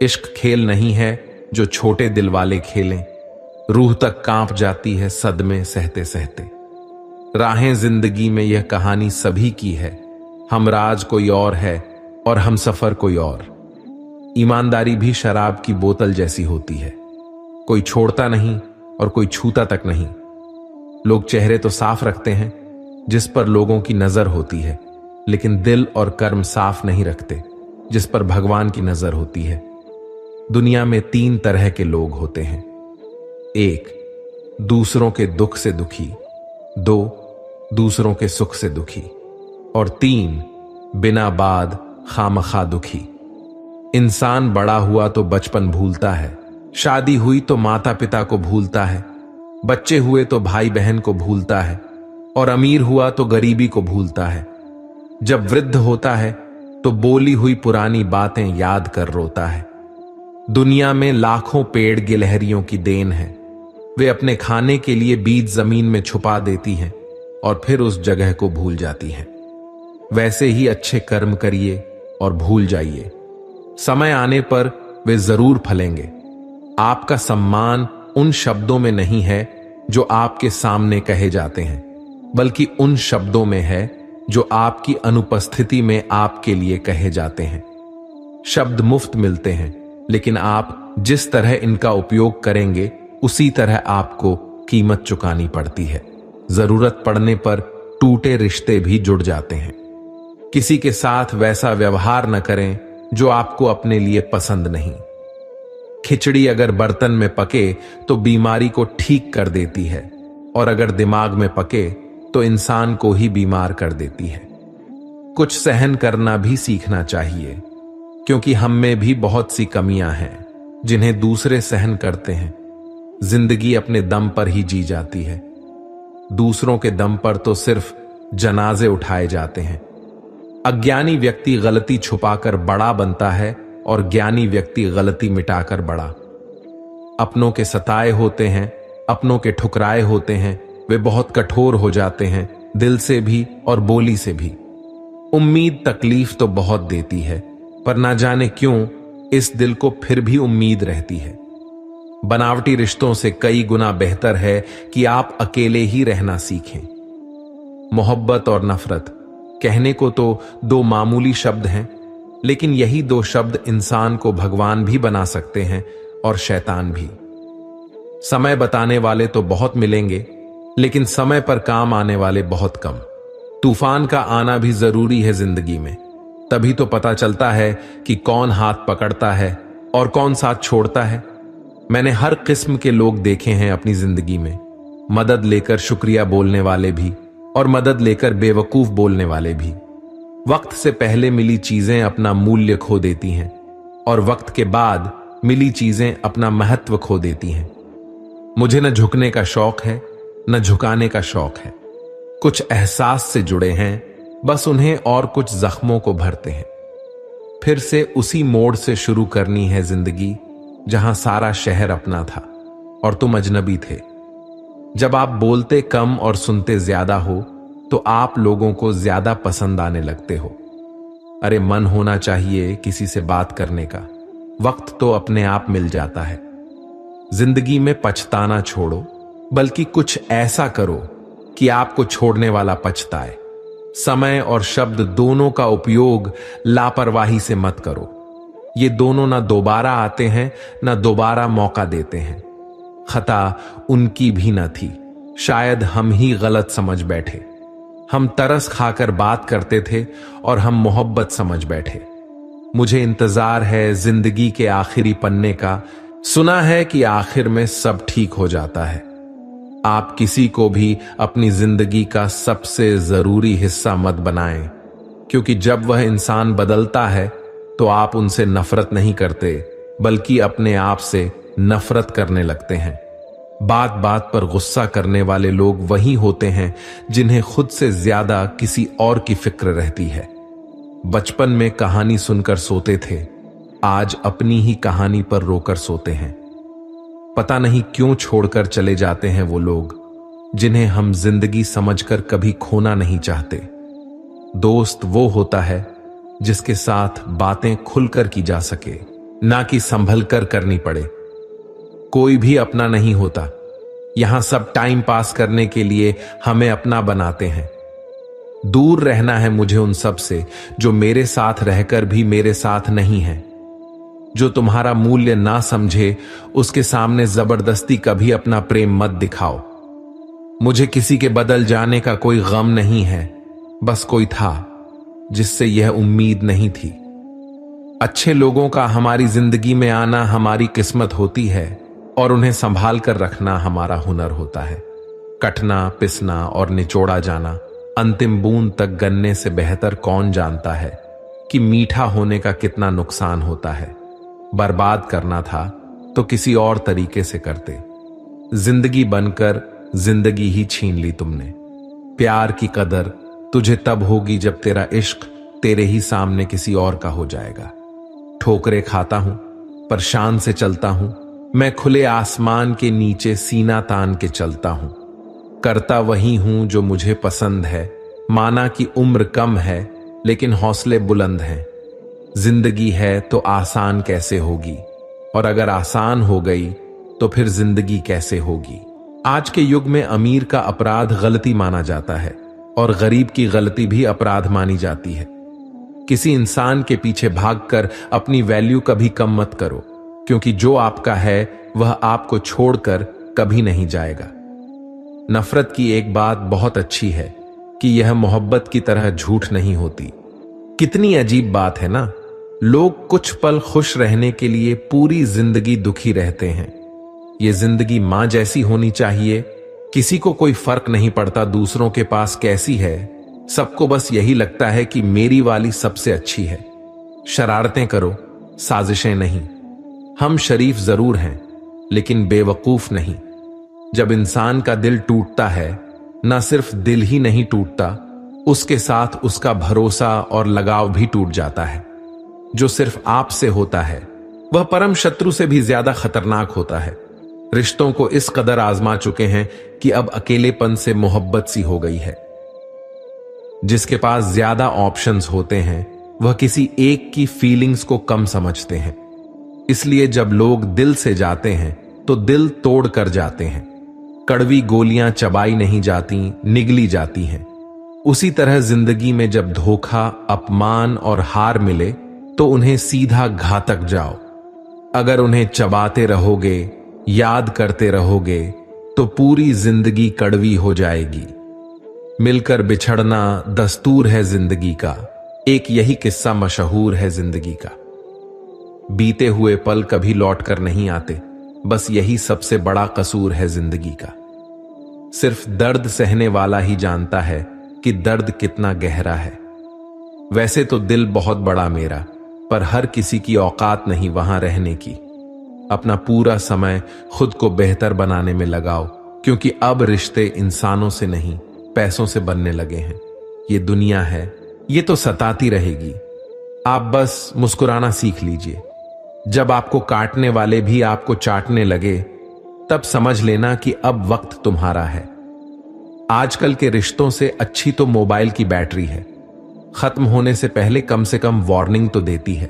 इश्क खेल नहीं है जो छोटे दिल वाले खेलें। रूह तक कांप जाती है सदमे सहते सहते। राहें जिंदगी में यह कहानी सभी की है। हमराज कोई और है और हमसफर कोई और। ईमानदारी भी शराब की बोतल जैसी होती है, कोई छोड़ता नहीं और कोई छूता तक नहीं। लोग चेहरे तो साफ रखते हैं जिस पर लोगों की नजर होती है, लेकिन दिल और कर्म साफ नहीं रखते जिस पर भगवान की नजर होती है। दुनिया में 3 तरह के लोग होते हैं। 1, दूसरों के दुख से दुखी। 2, दूसरों के सुख से दुखी। और 3, बिना बात खामखा दुखी। इंसान बड़ा हुआ तो बचपन भूलता है, शादी हुई तो माता पिता को भूलता है, बच्चे हुए तो भाई बहन को भूलता है, और अमीर हुआ तो गरीबी को भूलता है। जब वृद्ध होता है तो बोली हुई पुरानी बातें याद कर रोता है। दुनिया में लाखों पेड़ गिलहरियों की देन है। वे अपने खाने के लिए बीज जमीन में छुपा देती हैं और फिर उस जगह को भूल जाती हैं। वैसे ही अच्छे कर्म करिए और भूल जाइए। समय आने पर वे जरूर फलेंगे। आपका सम्मान उन शब्दों में नहीं है जो आपके सामने कहे जाते हैं, बल्कि उन शब्दों में है जो आपकी अनुपस्थिति में आपके लिए कहे जाते हैं। शब्द मुफ्त मिलते हैं, लेकिन आप जिस तरह इनका उपयोग करेंगे उसी तरह आपको कीमत चुकानी पड़ती है। जरूरत पड़ने पर टूटे रिश्ते भी जुड़ जाते हैं। किसी के साथ वैसा व्यवहार न करें जो आपको अपने लिए पसंद नहीं। खिचड़ी अगर बर्तन में पके तो बीमारी को ठीक कर देती है, और अगर दिमाग में पके तो इंसान को ही बीमार कर देती है। कुछ सहन करना भी सीखना चाहिए, क्योंकि हम में भी बहुत सी कमियां हैं जिन्हें दूसरे सहन करते हैं। जिंदगी अपने दम पर ही जी जाती है। दूसरों के दम पर तो सिर्फ जनाजे उठाए जाते हैं। अज्ञानी व्यक्ति गलती छुपाकर बड़ा बनता है और ज्ञानी व्यक्ति गलती मिटाकर बड़ा। अपनों के सताए होते हैं, अपनों के ठुकराए होते हैं, वे बहुत कठोर हो जाते हैं, दिल से भी और बोली से भी। उम्मीद तकलीफ तो बहुत देती है, पर ना जाने क्यों इस दिल को फिर भी उम्मीद रहती है। बनावटी रिश्तों से कई गुना बेहतर है कि आप अकेले ही रहना सीखें। मोहब्बत और नफरत कहने को तो 2 मामूली शब्द हैं, लेकिन यही 2 शब्द इंसान को भगवान भी बना सकते हैं और शैतान भी। समय बताने वाले तो बहुत मिलेंगे, लेकिन समय पर काम आने वाले बहुत कम। तूफान का आना भी जरूरी है जिंदगी में, तभी तो पता चलता है कि कौन हाथ पकड़ता है और कौन साथ छोड़ता है। मैंने हर किस्म के लोग देखे हैं अपनी जिंदगी में। मदद लेकर शुक्रिया बोलने वाले भी और मदद लेकर बेवकूफ बोलने वाले भी। वक्त से पहले मिली चीजें अपना मूल्य खो देती हैं। और वक्त के बाद मिली चीजें अपना महत्व खो देती हैं। मुझे न झुकने का शौक है, न झुकाने का शौक है। कुछ एहसास से जुड़े हैं, बस उन्हें और कुछ जख्मों को भरते हैं। फिर से उसी मोड़ से शुरू करनी है जिंदगी, जहां सारा शहर अपना था और तुम अजनबी थे। जब आप बोलते कम और सुनते ज्यादा हो, तो आप लोगों को ज्यादा पसंद आने लगते हो। अरे मन होना चाहिए किसी से बात करने का, वक्त तो अपने आप मिल जाता है। जिंदगी में पछताना छोड़ो, बल्कि कुछ ऐसा करो कि आपको छोड़ने वाला पछताए। समय और शब्द दोनों का उपयोग लापरवाही से मत करो। ये दोनों ना दोबारा आते हैं, ना दोबारा मौका देते हैं। खता उनकी भी न थी, शायद हम ही गलत समझ बैठे। हम तरस खाकर बात करते थे और हम मोहब्बत समझ बैठे। मुझे इंतजार है जिंदगी के आखिरी पन्ने का। सुना है कि आखिर में सब ठीक हो जाता है। आप किसी को भी अपनी जिंदगी का सबसे जरूरी हिस्सा मत बनाएं, क्योंकि जब वह इंसान बदलता है तो आप उनसे नफरत नहीं करते, बल्कि अपने आप से नफरत करने लगते हैं। बात बात पर गुस्सा करने वाले लोग वही होते हैं जिन्हें खुद से ज्यादा किसी और की फिक्र रहती है। बचपन में कहानी सुनकर सोते थे, आज अपनी ही कहानी पर रोकर सोते हैं। पता नहीं क्यों छोड़कर चले जाते हैं वो लोग जिन्हें हम जिंदगी समझकर कभी खोना नहीं चाहते। दोस्त वो होता है जिसके साथ बातें खुलकर की जा सके, ना कि संभल कर करनी पड़े। कोई भी अपना नहीं होता, यहां सब टाइम पास करने के लिए हमें अपना बनाते हैं। दूर रहना है मुझे उन सब से जो मेरे साथ रहकर भी मेरे साथ नहीं है। जो तुम्हारा मूल्य ना समझे, उसके सामने जबरदस्ती कभी अपना प्रेम मत दिखाओ। मुझे किसी के बदल जाने का कोई गम नहीं है, बस कोई था जिससे यह उम्मीद नहीं थी। अच्छे लोगों का हमारी जिंदगी में आना हमारी किस्मत होती है और उन्हें संभाल कर रखना हमारा हुनर होता है। कटना, पिसना और निचोड़ा जाना, अंतिम बूंद तक गन्ने से बेहतर कौन जानता है कि मीठा होने का कितना नुकसान होता है। बर्बाद करना था तो किसी और तरीके से करते। जिंदगी बनकर जिंदगी ही छीन ली तुमने। प्यार की कदर तुझे तब होगी जब तेरा इश्क तेरे ही सामने किसी और का हो जाएगा। ठोकरे खाता हूं पर शान से चलता हूं, मैं खुले आसमान के नीचे सीना तान के चलता हूं। करता वही हूं जो मुझे पसंद है, माना कि उम्र कम है लेकिन हौसले बुलंद हैं। जिंदगी है तो आसान कैसे होगी, और अगर आसान हो गई तो फिर जिंदगी कैसे होगी। आज के युग में अमीर का अपराध गलती माना जाता है और गरीब की गलती भी अपराध मानी जाती है। किसी इंसान के पीछे भागकर अपनी वैल्यू कभी कम मत करो, क्योंकि जो आपका है वह आपको छोड़कर कभी नहीं जाएगा। नफरत की एक बात बहुत अच्छी है कि यह मोहब्बत की तरह झूठ नहीं होती। कितनी अजीब बात है ना, लोग कुछ पल खुश रहने के लिए पूरी जिंदगी दुखी रहते हैं। यह जिंदगी मां जैसी होनी चाहिए, किसी को कोई फर्क नहीं पड़ता दूसरों के पास कैसी है, सबको बस यही लगता है कि मेरी वाली सबसे अच्छी है। शरारतें करो, साजिशें नहीं। हम शरीफ जरूर हैं लेकिन बेवकूफ नहीं। जब इंसान का दिल टूटता है, न सिर्फ दिल ही नहीं टूटता, उसके साथ उसका भरोसा और लगाव भी टूट जाता है। जो सिर्फ आपसे होता है वह परम शत्रु से भी ज्यादा खतरनाक होता है। रिश्तों को इस कदर आजमा चुके हैं कि अब अकेलेपन से मोहब्बत सी हो गई है। जिसके पास ज्यादा ऑप्शंस होते हैं वह किसी एक की फीलिंग्स को कम समझते हैं। इसलिए जब लोग दिल से जाते हैं तो दिल तोड़ कर जाते हैं। कड़वी गोलियां चबाई नहीं जाती, निगली जाती हैं। उसी तरह जिंदगी में जब धोखा, अपमान और हार मिले तो उन्हें सीधा घातक जाओ। अगर उन्हें चबाते रहोगे, याद करते रहोगे, तो पूरी जिंदगी कड़वी हो जाएगी। मिलकर बिछड़ना दस्तूर है जिंदगी का, एक यही किस्सा मशहूर है जिंदगी का। बीते हुए पल कभी लौट कर नहीं आते, बस यही सबसे बड़ा कसूर है जिंदगी का। सिर्फ दर्द सहने वाला ही जानता है कि दर्द कितना गहरा है। वैसे तो दिल बहुत बड़ा मेरा, पर हर किसी की औकात नहीं वहां रहने की। अपना पूरा समय खुद को बेहतर बनाने में लगाओ, क्योंकि अब रिश्ते इंसानों से नहीं पैसों से बनने लगे हैं। ये दुनिया है, ये तो सताती रहेगी। आप बस मुस्कुराना सीख लीजिए। जब आपको काटने वाले भी आपको चाटने लगे, तब समझ लेना कि अब वक्त तुम्हारा है। आजकल के रिश्तों से अच्छी तो मोबाइल की बैटरी है, खत्म होने से पहले कम से कम वार्निंग तो देती है।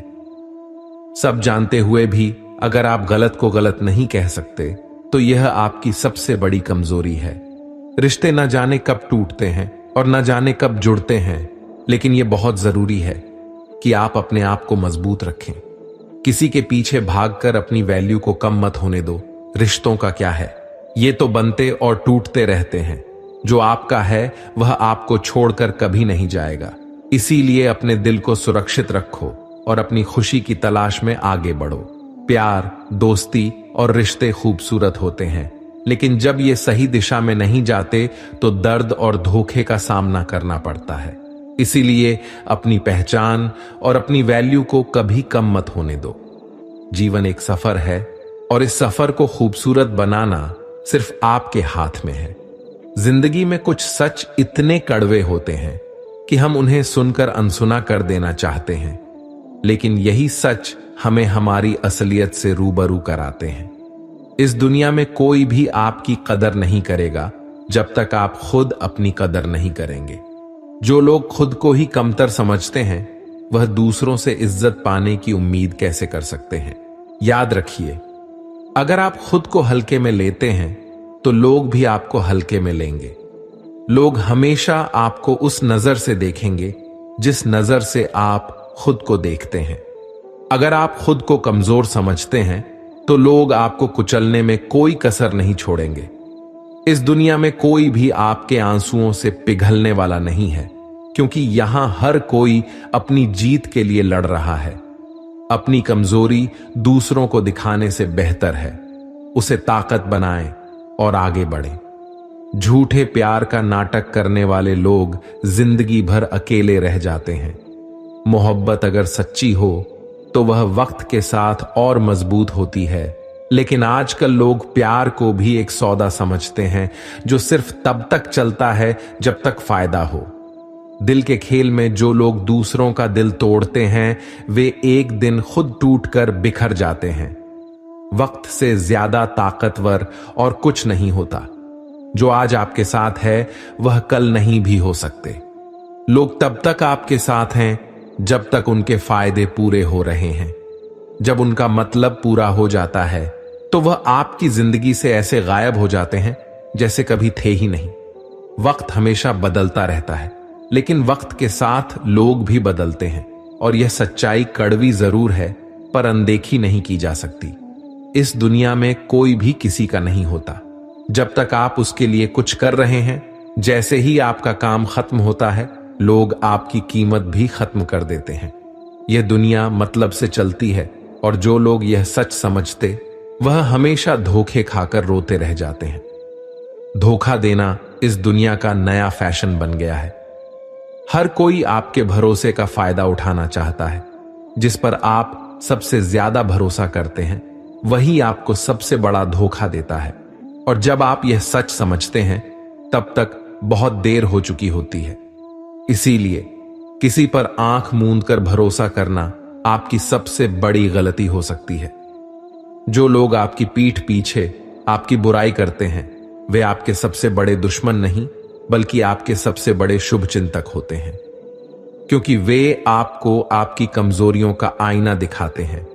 सब जानते हुए भी अगर आप गलत को गलत नहीं कह सकते, तो यह आपकी सबसे बड़ी कमजोरी है। रिश्ते न जाने कब टूटते हैं और न जाने कब जुड़ते हैं, लेकिन यह बहुत जरूरी है कि आप अपने आप को मजबूत रखें। किसी के पीछे भागकर अपनी वैल्यू को कम मत होने दो। रिश्तों का क्या है, ये तो बनते और टूटते रहते हैं। जो आपका है वह आपको छोड़कर कभी नहीं जाएगा। इसीलिए अपने दिल को सुरक्षित रखो और अपनी खुशी की तलाश में आगे बढ़ो। प्यार, दोस्ती और रिश्ते खूबसूरत होते हैं, लेकिन जब ये सही दिशा में नहीं जाते तो दर्द और धोखे का सामना करना पड़ता है। इसीलिए अपनी पहचान और अपनी वैल्यू को कभी कम मत होने दो। जीवन एक सफर है और इस सफर को खूबसूरत बनाना सिर्फ आपके हाथ में है। जिंदगी में कुछ सच इतने कड़वे होते हैं कि हम उन्हें सुनकर अनसुना कर देना चाहते हैं, लेकिन यही सच हमें हमारी असलियत से रूबरू कराते हैं। इस दुनिया में कोई भी आपकी कदर नहीं करेगा जब तक आप खुद अपनी कदर नहीं करेंगे। जो लोग खुद को ही कमतर समझते हैं, वह दूसरों से इज्जत पाने की उम्मीद कैसे कर सकते हैं। याद रखिए, अगर आप खुद को हल्के में लेते हैं तो लोग भी आपको हल्के में लेंगे। लोग हमेशा आपको उस नजर से देखेंगे जिस नजर से आप खुद को देखते हैं। अगर आप खुद को कमजोर समझते हैं तो लोग आपको कुचलने में कोई कसर नहीं छोड़ेंगे। इस दुनिया में कोई भी आपके आंसुओं से पिघलने वाला नहीं है, क्योंकि यहां हर कोई अपनी जीत के लिए लड़ रहा है। अपनी कमजोरी दूसरों को दिखाने से बेहतर है उसे ताकत बनाएं और आगे बढ़ें। झूठे प्यार का नाटक करने वाले लोग जिंदगी भर अकेले रह जाते हैं। मोहब्बत अगर सच्ची हो तो वह वक्त के साथ और मजबूत होती है, लेकिन आजकल लोग प्यार को भी एक सौदा समझते हैं जो सिर्फ तब तक चलता है जब तक फायदा हो। दिल के खेल में जो लोग दूसरों का दिल तोड़ते हैं, वे एक दिन खुद टूटकर बिखर जाते हैं। वक्त से ज्यादा ताकतवर और कुछ नहीं होता। जो आज आपके साथ है वह कल नहीं भी हो सकते। लोग तब तक आपके साथ हैं जब तक उनके फायदे पूरे हो रहे हैं। जब उनका मतलब पूरा हो जाता है तो वह आपकी जिंदगी से ऐसे गायब हो जाते हैं जैसे कभी थे ही नहीं। वक्त हमेशा बदलता रहता है, लेकिन वक्त के साथ लोग भी बदलते हैं, और यह सच्चाई कड़वी जरूर है पर अनदेखी नहीं की जा सकती। इस दुनिया में कोई भी किसी का नहीं होता। जब तक आप उसके लिए कुछ कर रहे हैं, जैसे ही आपका काम खत्म होता है, लोग आपकी कीमत भी खत्म कर देते हैं। यह दुनिया मतलब से चलती है, और जो लोग यह सच समझते वह हमेशा धोखे खाकर रोते रह जाते हैं। धोखा देना इस दुनिया का नया फैशन बन गया है। हर कोई आपके भरोसे का फायदा उठाना चाहता है। जिस पर आप सबसे ज्यादा भरोसा करते हैं, वही आपको सबसे बड़ा धोखा देता है। और जब आप यह सच समझते हैं, तब तक बहुत देर हो चुकी होती है। इसीलिए किसी पर आंख मूंद कर भरोसा करना आपकी सबसे बड़ी गलती हो सकती है। जो लोग आपकी पीठ पीछे आपकी बुराई करते हैं, वे आपके सबसे बड़े दुश्मन नहीं, बल्कि आपके सबसे बड़े शुभचिंतक होते हैं, क्योंकि वे आपको आपकी कमजोरियों का आईना दिखाते हैं।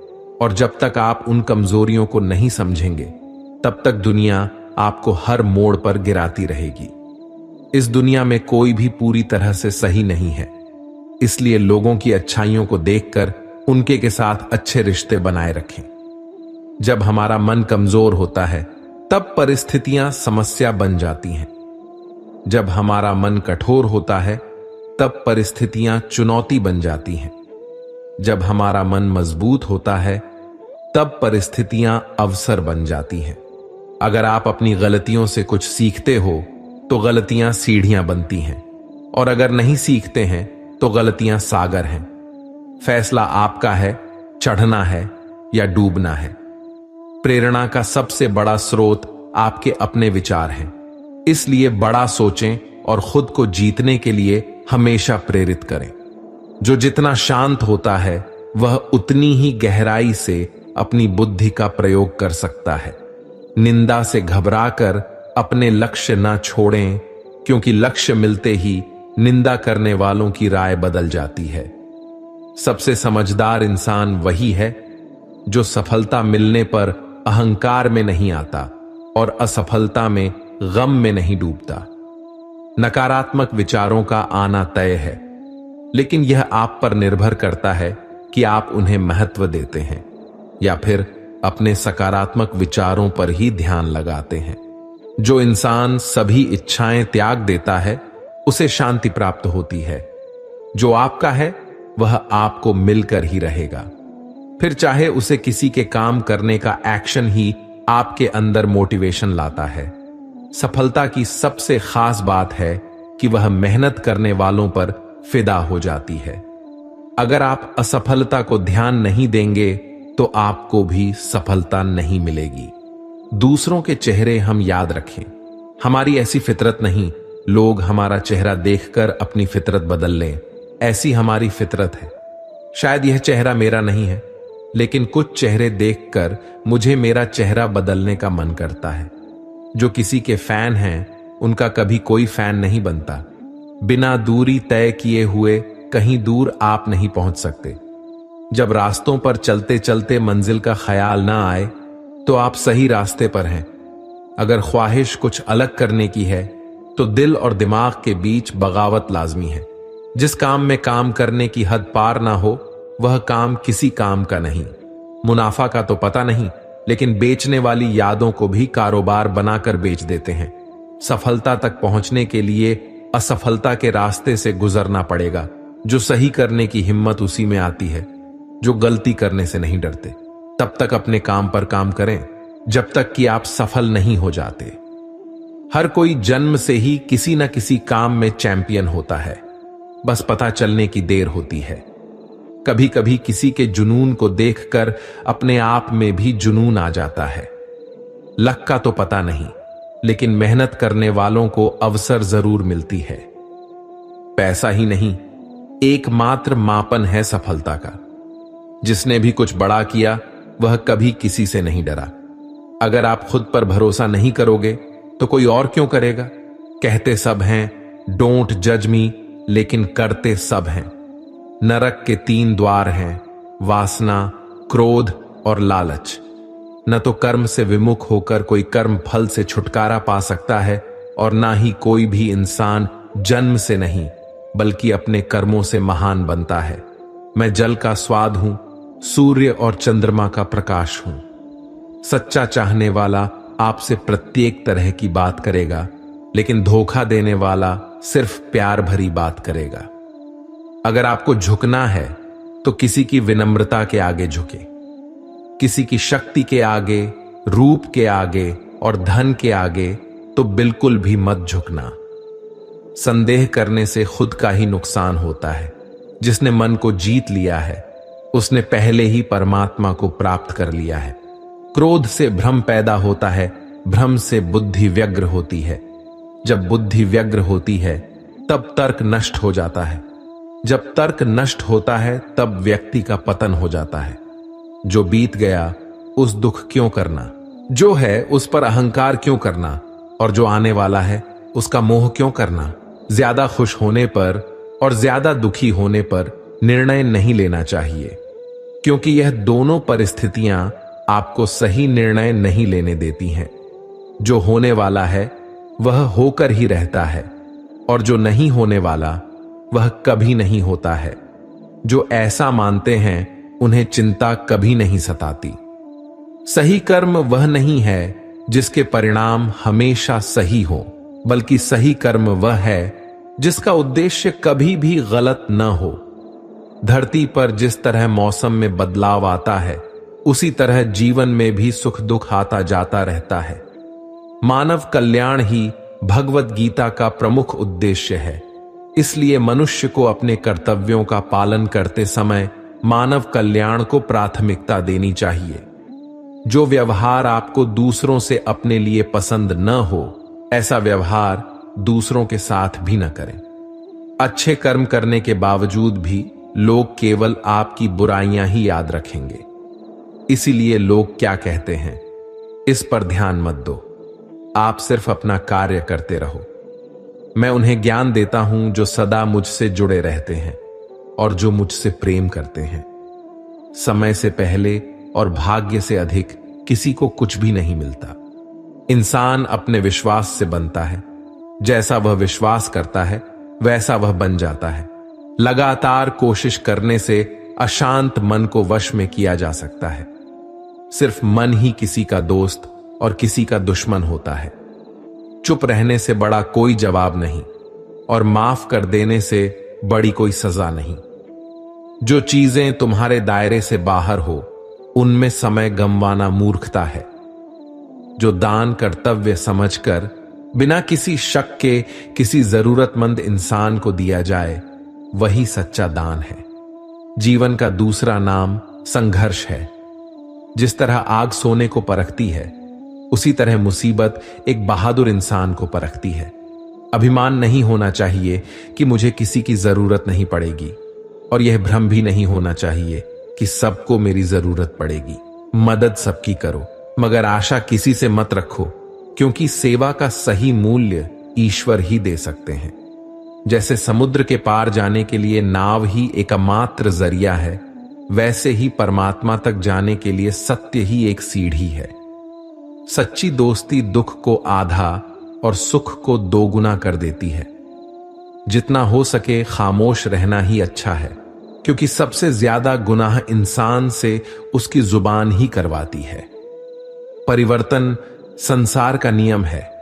और जब तक आप उन कमजोरियों को नहीं समझेंगे, तब तक दुनिया आपको हर मोड़ पर गिराती रहेगी। इस दुनिया में कोई भी पूरी तरह से सही नहीं है, इसलिए लोगों की अच्छाइयों को देखकर उनके के साथ अच्छे रिश्ते बनाए रखें। जब हमारा मन कमजोर होता है, तब परिस्थितियां समस्या बन जाती हैं। जब हमारा मन कठोर होता है, तब परिस्थितियां चुनौती बन जाती हैं। जब हमारा मन मजबूत होता है, तब परिस्थितियां अवसर बन जाती हैं। अगर आप अपनी गलतियों से कुछ सीखते हो तो गलतियां सीढ़ियां बनती हैं, और अगर नहीं सीखते हैं तो गलतियां सागर हैं। फैसला आपका है, चढ़ना है या डूबना है। प्रेरणा का सबसे बड़ा स्रोत आपके अपने विचार हैं। इसलिए बड़ा सोचें और खुद को जीतने के लिए हमेशा प्रेरित करें। जो जितना शांत होता है वह उतनी ही गहराई से अपनी बुद्धि का प्रयोग कर सकता है। निंदा से घबराकर अपने लक्ष्य ना छोड़ें, क्योंकि लक्ष्य मिलते ही निंदा करने वालों की राय बदल जाती है। सबसे समझदार इंसान वही है जो सफलता मिलने पर अहंकार में नहीं आता और असफलता में गम में नहीं डूबता। नकारात्मक विचारों का आना तय है, लेकिन यह आप पर निर्भर करता है कि आप उन्हें महत्व देते हैं या फिर अपने सकारात्मक विचारों पर ही ध्यान लगाते हैं। जो इंसान सभी इच्छाएं त्याग देता है उसे शांति प्राप्त होती है। जो आपका है वह आपको मिलकर ही रहेगा, फिर चाहे उसे किसी के काम करने का एक्शन ही आपके अंदर मोटिवेशन लाता है। सफलता की सबसे खास बात है कि वह मेहनत करने वालों पर फिदा हो जाती है। अगर आप असफलता को ध्यान नहीं देंगे तो आपको भी सफलता नहीं मिलेगी। दूसरों के चेहरे हम याद रखें, हमारी ऐसी फितरत नहीं। लोग हमारा चेहरा देखकर अपनी फितरत बदल लें, ऐसी हमारी फितरत है। शायद यह चेहरा मेरा नहीं है, लेकिन कुछ चेहरे देखकर मुझे मेरा चेहरा बदलने का मन करता है। जो किसी के फैन हैं उनका कभी कोई फैन नहीं बनता। बिना दूरी तय किए हुए कहीं दूर आप नहीं पहुंच सकते। जब रास्तों पर चलते चलते मंजिल का ख्याल ना आए तो आप सही रास्ते पर हैं। अगर ख्वाहिश कुछ अलग करने की है तो दिल और दिमाग के बीच बगावत लाजमी है। जिस काम में काम करने की हद पार ना हो वह काम किसी काम का नहीं। मुनाफा का तो पता नहीं, लेकिन बेचने वाली यादों को भी कारोबार बनाकर बेच देते हैं। सफलता तक पहुंचने के लिए असफलता के रास्ते से गुजरना पड़ेगा। जो सही करने की हिम्मत उसी में आती है जो गलती करने से नहीं डरते। तब तक अपने काम पर काम करें जब तक कि आप सफल नहीं हो जाते। हर कोई जन्म से ही किसी न किसी काम में चैंपियन होता है, बस पता चलने की देर होती है। कभी कभी किसी के जुनून को देखकर अपने आप में भी जुनून आ जाता है। लक का तो पता नहीं, लेकिन मेहनत करने वालों को अवसर जरूर मिलती है। पैसा ही नहीं, एकमात्र मापन है सफलता का। जिसने भी कुछ बड़ा किया वह कभी किसी से नहीं डरा। अगर आप खुद पर भरोसा नहीं करोगे तो कोई और क्यों करेगा। कहते सब हैं डोंट जज मी, लेकिन करते सब हैं। नरक के 3 द्वार हैं, वासना, क्रोध और लालच। न तो कर्म से विमुख होकर कोई कर्म फल से छुटकारा पा सकता है और ना ही कोई भी इंसान जन्म से नहीं बल्कि अपने कर्मों से महान बनता है। मैं जल का स्वाद हूं, सूर्य और चंद्रमा का प्रकाश हूं। सच्चा चाहने वाला आपसे प्रत्येक तरह की बात करेगा, लेकिन धोखा देने वाला सिर्फ प्यार भरी बात करेगा। अगर आपको झुकना है तो किसी की विनम्रता के आगे झुके, किसी की शक्ति के आगे, रूप के आगे और धन के आगे तो बिल्कुल भी मत झुकना। संदेह करने से खुद का ही नुकसान होता है। जिसने मन को जीत लिया है उसने पहले ही परमात्मा को प्राप्त कर लिया है। क्रोध से भ्रम पैदा होता है, भ्रम से बुद्धि व्यग्र होती है। जब बुद्धि व्यग्र होती है तब तर्क नष्ट हो जाता है। जब तर्क नष्ट होता है तब व्यक्ति का पतन हो जाता है। जो बीत गया उस दुख क्यों करना, जो है उस पर अहंकार क्यों करना, और जो आने वाला है उसका मोह क्यों करना। ज्यादा खुश होने पर और ज्यादा दुखी होने पर निर्णय नहीं लेना चाहिए, क्योंकि यह दोनों परिस्थितियां आपको सही निर्णय नहीं लेने देती हैं। जो होने वाला है वह होकर ही रहता है और जो नहीं होने वाला वह कभी नहीं होता है। जो ऐसा मानते हैं उन्हें चिंता कभी नहीं सताती। सही कर्म वह नहीं है जिसके परिणाम हमेशा सही हो, बल्कि सही कर्म वह है जिसका उद्देश्य कभी भी गलत न हो। धरती पर जिस तरह मौसम में बदलाव आता है उसी तरह जीवन में भी सुख दुख आता जाता रहता है। मानव कल्याण ही भगवत गीता का प्रमुख उद्देश्य है। इसलिए मनुष्य को अपने कर्तव्यों का पालन करते समय मानव कल्याण को प्राथमिकता देनी चाहिए। जो व्यवहार आपको दूसरों से अपने लिए पसंद न हो, ऐसा व्यवहार दूसरों के साथ भी न करें। अच्छे कर्म करने के बावजूद भी लोग केवल आपकी बुराइयां ही याद रखेंगे। इसीलिए लोग क्या कहते हैं, इस पर ध्यान मत दो। आप सिर्फ अपना कार्य करते रहो। मैं उन्हें ज्ञान देता हूं जो सदा मुझसे जुड़े रहते हैं और जो मुझसे प्रेम करते हैं। समय से पहले और भाग्य से अधिक किसी को कुछ भी नहीं मिलता। इंसान अपने विश्वास से बनता है। जैसा वह विश्वास करता है वैसा वह बन जाता है। लगातार कोशिश करने से अशांत मन को वश में किया जा सकता है। सिर्फ मन ही किसी का दोस्त और किसी का दुश्मन होता है। चुप रहने से बड़ा कोई जवाब नहीं और माफ कर देने से बड़ी कोई सजा नहीं। जो चीजें तुम्हारे दायरे से बाहर हो, उनमें समय गंवाना मूर्खता है। जो दान कर्तव्य समझकर बिना किसी शक के किसी जरूरतमंद इंसान को दिया जाए, वही सच्चा दान है। जीवन का दूसरा नाम संघर्ष है। जिस तरह आग सोने को परखती है, उसी तरह मुसीबत एक बहादुर इंसान को परखती है। अभिमान नहीं होना चाहिए कि मुझे किसी की जरूरत नहीं पड़ेगी, और यह भ्रम भी नहीं होना चाहिए कि सबको मेरी जरूरत पड़ेगी। मदद सबकी करो, मगर आशा किसी से मत रखो, क्योंकि सेवा का सही मूल्य ईश्वर ही दे सकते हैं। जैसे समुद्र के पार जाने के लिए नाव ही एकमात्र जरिया है, वैसे ही परमात्मा तक जाने के लिए सत्य ही एक सीढ़ी है। सच्ची दोस्ती दुख को आधा और सुख को दोगुना कर देती है। जितना हो सके खामोश रहना ही अच्छा है, क्योंकि सबसे ज्यादा गुनाह इंसान से उसकी जुबान ही करवाती है। परिवर्तन संसार का नियम है।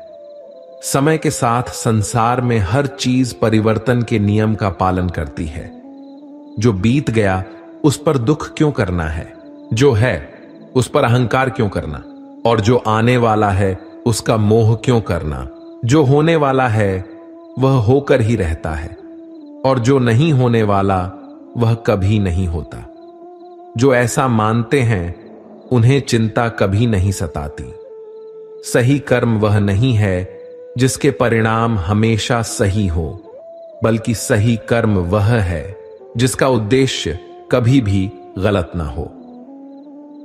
समय के साथ संसार में हर चीज परिवर्तन के नियम का पालन करती है। जो बीत गया उस पर दुख क्यों करना है, जो है उस पर अहंकार क्यों करना, और जो आने वाला है उसका मोह क्यों करना। जो होने वाला है वह होकर ही रहता है, और जो नहीं होने वाला वह कभी नहीं होता। जो ऐसा मानते हैं उन्हें चिंता कभी नहीं सताती। सही कर्म वह नहीं है जिसके परिणाम हमेशा सही हो, बल्कि सही कर्म वह है जिसका उद्देश्य कभी भी गलत ना हो।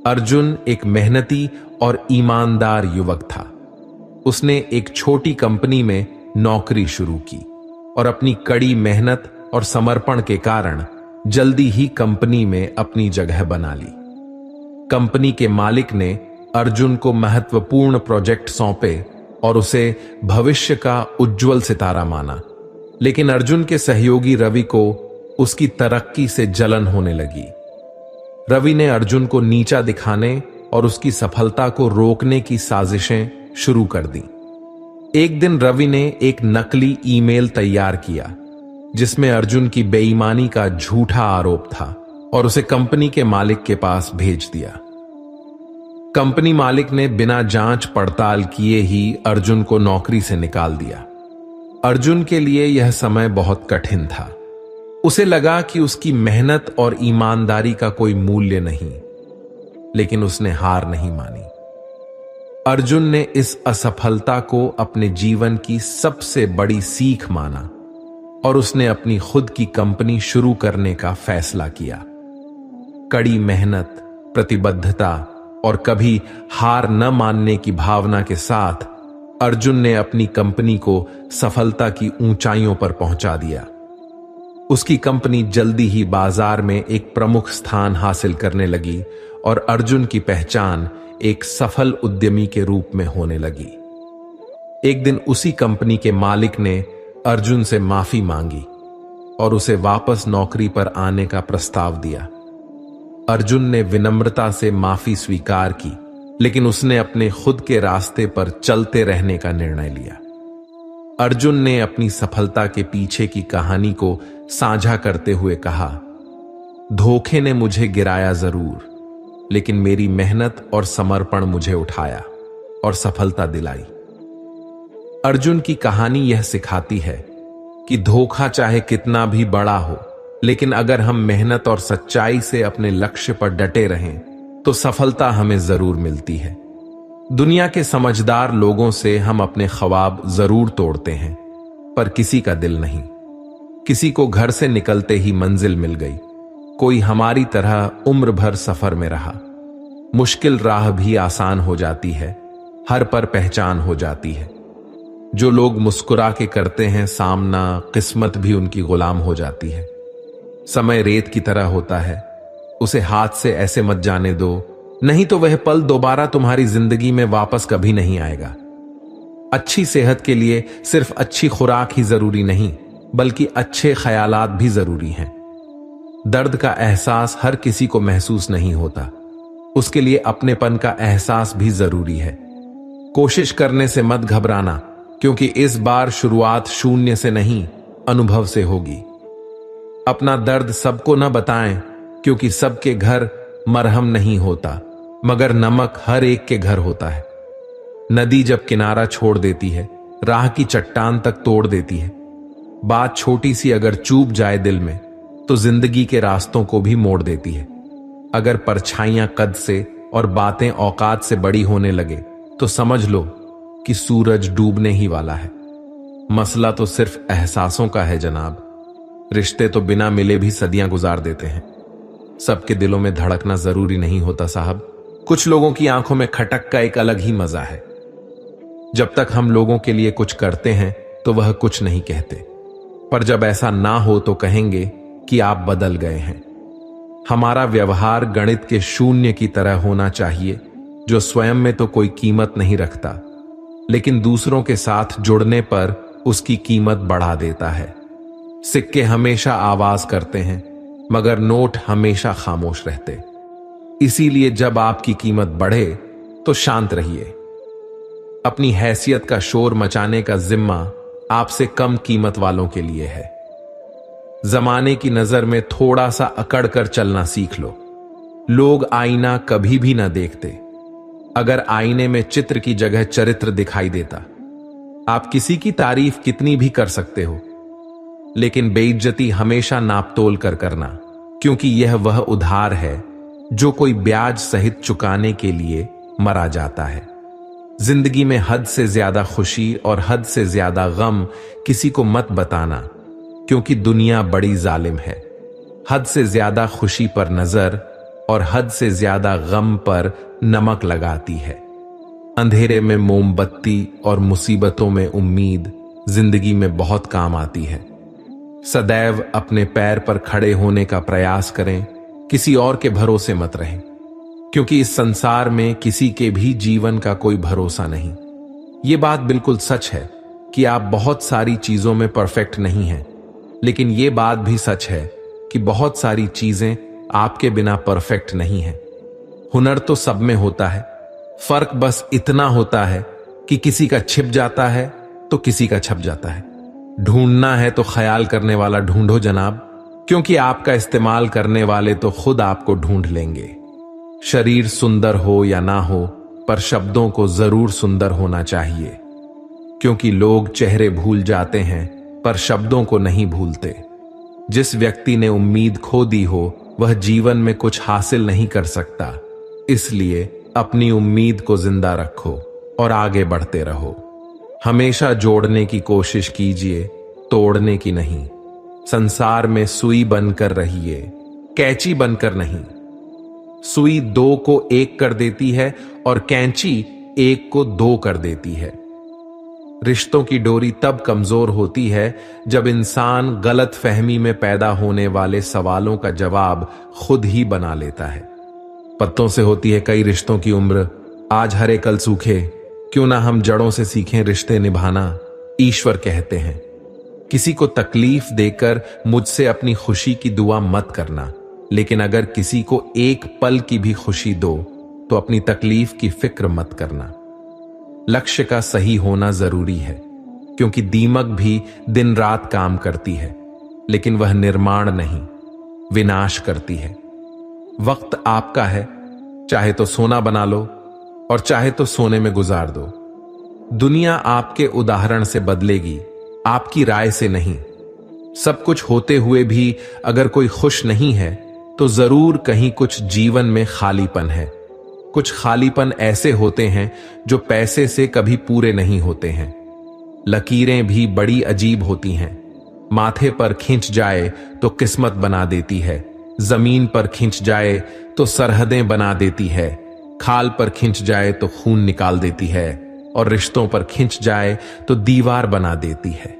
अर्जुन एक मेहनती और ईमानदार युवक था। उसने एक छोटी कंपनी में नौकरी शुरू की और अपनी कड़ी मेहनत और समर्पण के कारण जल्दी ही कंपनी में अपनी जगह बना ली। कंपनी के मालिक ने अर्जुन को महत्वपूर्ण प्रोजेक्ट सौंपे और उसे भविष्य का उज्जवल सितारा माना, लेकिन अर्जुन के सहयोगी रवि को उसकी तरक्की से जलन होने लगी। रवि ने अर्जुन को नीचा दिखाने और उसकी सफलता को रोकने की साजिशें शुरू कर दी। एक दिन रवि ने एक नकली ईमेल तैयार किया जिसमें अर्जुन की बेईमानी का झूठा आरोप था और उसे कंपनी के मालिक के पास भेज दिया। कंपनी मालिक ने बिना जांच पड़ताल किए ही अर्जुन को नौकरी से निकाल दिया। अर्जुन के लिए यह समय बहुत कठिन था। उसे लगा कि उसकी मेहनत और ईमानदारी का कोई मूल्य नहीं, लेकिन उसने हार नहीं मानी। अर्जुन ने इस असफलता को अपने जीवन की सबसे बड़ी सीख माना और उसने अपनी खुद की कंपनी शुरू करने का फैसला किया। कड़ी मेहनत, प्रतिबद्धता और कभी हार न मानने की भावना के साथ अर्जुन ने अपनी कंपनी को सफलता की ऊंचाइयों पर पहुंचा दिया। उसकी कंपनी जल्दी ही बाजार में एक प्रमुख स्थान हासिल करने लगी और अर्जुन की पहचान एक सफल उद्यमी के रूप में होने लगी। एक दिन उसी कंपनी के मालिक ने अर्जुन से माफी मांगी और उसे वापस नौकरी पर आने का प्रस्ताव दिया। अर्जुन ने विनम्रता से माफी स्वीकार की, लेकिन उसने अपने खुद के रास्ते पर चलते रहने का निर्णय लिया। अर्जुन ने अपनी सफलता के पीछे की कहानी को साझा करते हुए कहा, धोखे ने मुझे गिराया जरूर, लेकिन मेरी मेहनत और समर्पण मुझे उठाया और सफलता दिलाई। अर्जुन की कहानी यह सिखाती है कि धोखा चाहे कितना भी बड़ा हो, लेकिन अगर हम मेहनत और सच्चाई से अपने लक्ष्य पर डटे रहें तो सफलता हमें जरूर मिलती है। दुनिया के समझदार लोगों से हम अपने ख्वाब जरूर तोड़ते हैं, पर किसी का दिल नहीं। किसी को घर से निकलते ही मंजिल मिल गई, कोई हमारी तरह उम्र भर सफर में रहा। मुश्किल राह भी आसान हो जाती है, हर पर पहचान हो जाती है। जो लोग मुस्कुरा के करते हैं सामना, किस्मत भी उनकी गुलाम हो जाती है। समय रेत की तरह होता है, उसे हाथ से ऐसे मत जाने दो, नहीं तो वह पल दोबारा तुम्हारी जिंदगी में वापस कभी नहीं आएगा। अच्छी सेहत के लिए सिर्फ अच्छी खुराक ही जरूरी नहीं, बल्कि अच्छे ख्यालात भी जरूरी हैं। दर्द का एहसास हर किसी को महसूस नहीं होता, उसके लिए अपनेपन का एहसास भी जरूरी है। कोशिश करने से मत घबराना, क्योंकि इस बार शुरुआत शून्य से नहीं, अनुभव से होगी। अपना दर्द सबको न बताएं, क्योंकि सबके घर मरहम नहीं होता, मगर नमक हर एक के घर होता है। नदी जब किनारा छोड़ देती है, राह की चट्टान तक तोड़ देती है। बात छोटी सी अगर चूप जाए दिल में, तो जिंदगी के रास्तों को भी मोड़ देती है। अगर परछाइयां कद से और बातें औकात से बड़ी होने लगे, तो समझ लो कि सूरज डूबने ही वाला है। मसला तो सिर्फ एहसासों का है जनाब। रिश्ते तो बिना मिले भी सदियां गुजार देते हैं। सबके दिलों में धड़कना जरूरी नहीं होता साहब। कुछ लोगों की आंखों में खटक का एक अलग ही मजा है। जब तक हम लोगों के लिए कुछ करते हैं तो वह कुछ नहीं कहते, पर जब ऐसा ना हो तो कहेंगे कि आप बदल गए हैं। हमारा व्यवहार गणित के शून्य की तरह होना चाहिए, जो स्वयं में तो कोई कीमत नहीं रखता, लेकिन दूसरों के साथ जुड़ने पर उसकी कीमत बढ़ा देता है। सिक्के हमेशा आवाज करते हैं, मगर नोट हमेशा खामोश रहते। इसीलिए जब आपकी कीमत बढ़े तो शांत रहिए। अपनी हैसियत का शोर मचाने का जिम्मा आपसे कम कीमत वालों के लिए है। जमाने की नजर में थोड़ा सा अकड़ कर चलना सीख लो। लोग आईना कभी भी ना देखते। अगर आईने में चित्र की जगह चरित्र दिखाई देता, आप किसी की तारीफ कितनी भी कर सकते हो, लेकिन बेइज्जती हमेशा नापतोल कर करना, क्योंकि यह वह उधार है जो कोई ब्याज सहित चुकाने के लिए मरा जाता है। जिंदगी में हद से ज्यादा खुशी और हद से ज्यादा गम किसी को मत बताना, क्योंकि दुनिया बड़ी जालिम है। हद से ज्यादा खुशी पर नजर और हद से ज्यादा गम पर नमक लगाती है। अंधेरे में मोमबत्ती और मुसीबतों में उम्मीद जिंदगी में बहुत काम आती है। सदैव अपने पैर पर खड़े होने का प्रयास करें, किसी और के भरोसे मत रहें, क्योंकि इस संसार में किसी के भी जीवन का कोई भरोसा नहीं। ये बात बिल्कुल सच है कि आप बहुत सारी चीजों में परफेक्ट नहीं हैं, लेकिन ये बात भी सच है कि बहुत सारी चीजें आपके बिना परफेक्ट नहीं हैं। हुनर तो सब में होता है, फर्क बस इतना होता है कि किसी का छिप जाता है तो किसी का छप जाता है। ढूंढना है तो ख्याल करने वाला ढूंढो जनाब, क्योंकि आपका इस्तेमाल करने वाले तो खुद आपको ढूंढ लेंगे। शरीर सुंदर हो या ना हो, पर शब्दों को जरूर सुंदर होना चाहिए, क्योंकि लोग चेहरे भूल जाते हैं पर शब्दों को नहीं भूलते। जिस व्यक्ति ने उम्मीद खो दी हो वह जीवन में कुछ हासिल नहीं कर सकता। इसलिए अपनी उम्मीद को जिंदा रखो और आगे बढ़ते रहो। हमेशा जोड़ने की कोशिश कीजिए, तोड़ने की नहीं। संसार में सुई बनकर रहिए, कैंची बनकर नहीं। सुई दो को एक कर देती है और कैंची एक को दो कर देती है। रिश्तों की डोरी तब कमजोर होती है जब इंसान गलत फहमी में पैदा होने वाले सवालों का जवाब खुद ही बना लेता है। पत्तों से होती है कई रिश्तों की उम्र, आज हरे कल सूखे, क्यों ना हम जड़ों से सीखें रिश्ते निभाना, ईश्वर कहते हैं। किसी को तकलीफ देकर मुझसे अपनी खुशी की दुआ मत करना, लेकिन अगर किसी को एक पल की भी खुशी दो तो अपनी तकलीफ की फिक्र मत करना। लक्ष्य का सही होना जरूरी है, क्योंकि दीमक भी दिन रात काम करती है, लेकिन वह निर्माण नहीं, विनाश करती है। वक्त आपका है, चाहे तो सोना बना लो और चाहे तो सोने में गुजार दो। दुनिया आपके उदाहरण से बदलेगी, आपकी राय से नहीं। सब कुछ होते हुए भी अगर कोई खुश नहीं है तो जरूर कहीं कुछ जीवन में खालीपन है। कुछ खालीपन ऐसे होते हैं जो पैसे से कभी पूरे नहीं होते हैं। लकीरें भी बड़ी अजीब होती हैं। माथे पर खिंच जाए तो किस्मत बना देती है, जमीन पर खिंच जाए तो सरहदें बना देती है, खाल पर खिंच जाए तो खून निकाल देती है, और रिश्तों पर खिंच जाए तो दीवार बना देती है।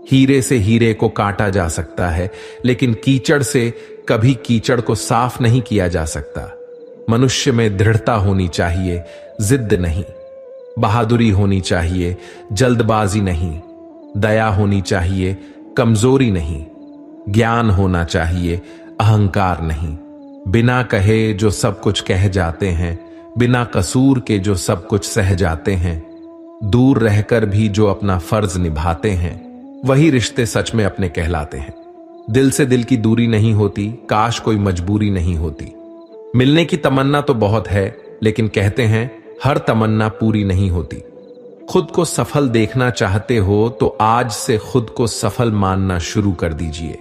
हीरे से हीरे को काटा जा सकता है, लेकिन कीचड़ से कभी कीचड़ को साफ नहीं किया जा सकता। मनुष्य में दृढ़ता होनी चाहिए, जिद नहीं। बहादुरी होनी चाहिए, जल्दबाजी नहीं। दया होनी चाहिए, कमजोरी नहीं। ज्ञान होना चाहिए, अहंकार नहीं। बिना कहे जो सब कुछ कह जाते हैं, बिना कसूर के जो सब कुछ सह जाते हैं, दूर रहकर भी जो अपना फर्ज निभाते हैं, वही रिश्ते सच में अपने कहलाते हैं। दिल से दिल की दूरी नहीं होती, काश कोई मजबूरी नहीं होती। मिलने की तमन्ना तो बहुत है, लेकिन कहते हैं हर तमन्ना पूरी नहीं होती। खुद को सफल देखना चाहते हो तो आज से खुद को सफल मानना शुरू कर दीजिए,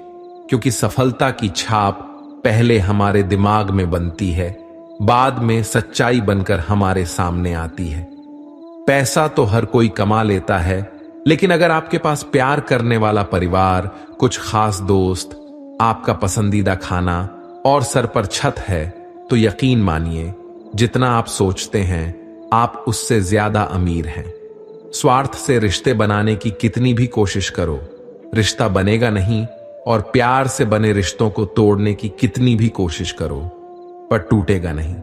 क्योंकि सफलता की छाप पहले हमारे दिमाग में बनती है, बाद में सच्चाई बनकर हमारे सामने आती है। पैसा तो हर कोई कमा लेता है, लेकिन अगर आपके पास प्यार करने वाला परिवार, कुछ खास दोस्त, आपका पसंदीदा खाना और सर पर छत है, तो यकीन मानिए जितना आप सोचते हैं आप उससे ज्यादा अमीर हैं। स्वार्थ से रिश्ते बनाने की कितनी भी कोशिश करो, रिश्ता बनेगा नहीं, और प्यार से बने रिश्तों को तोड़ने की कितनी भी कोशिश करो, पर टूटेगा नहीं।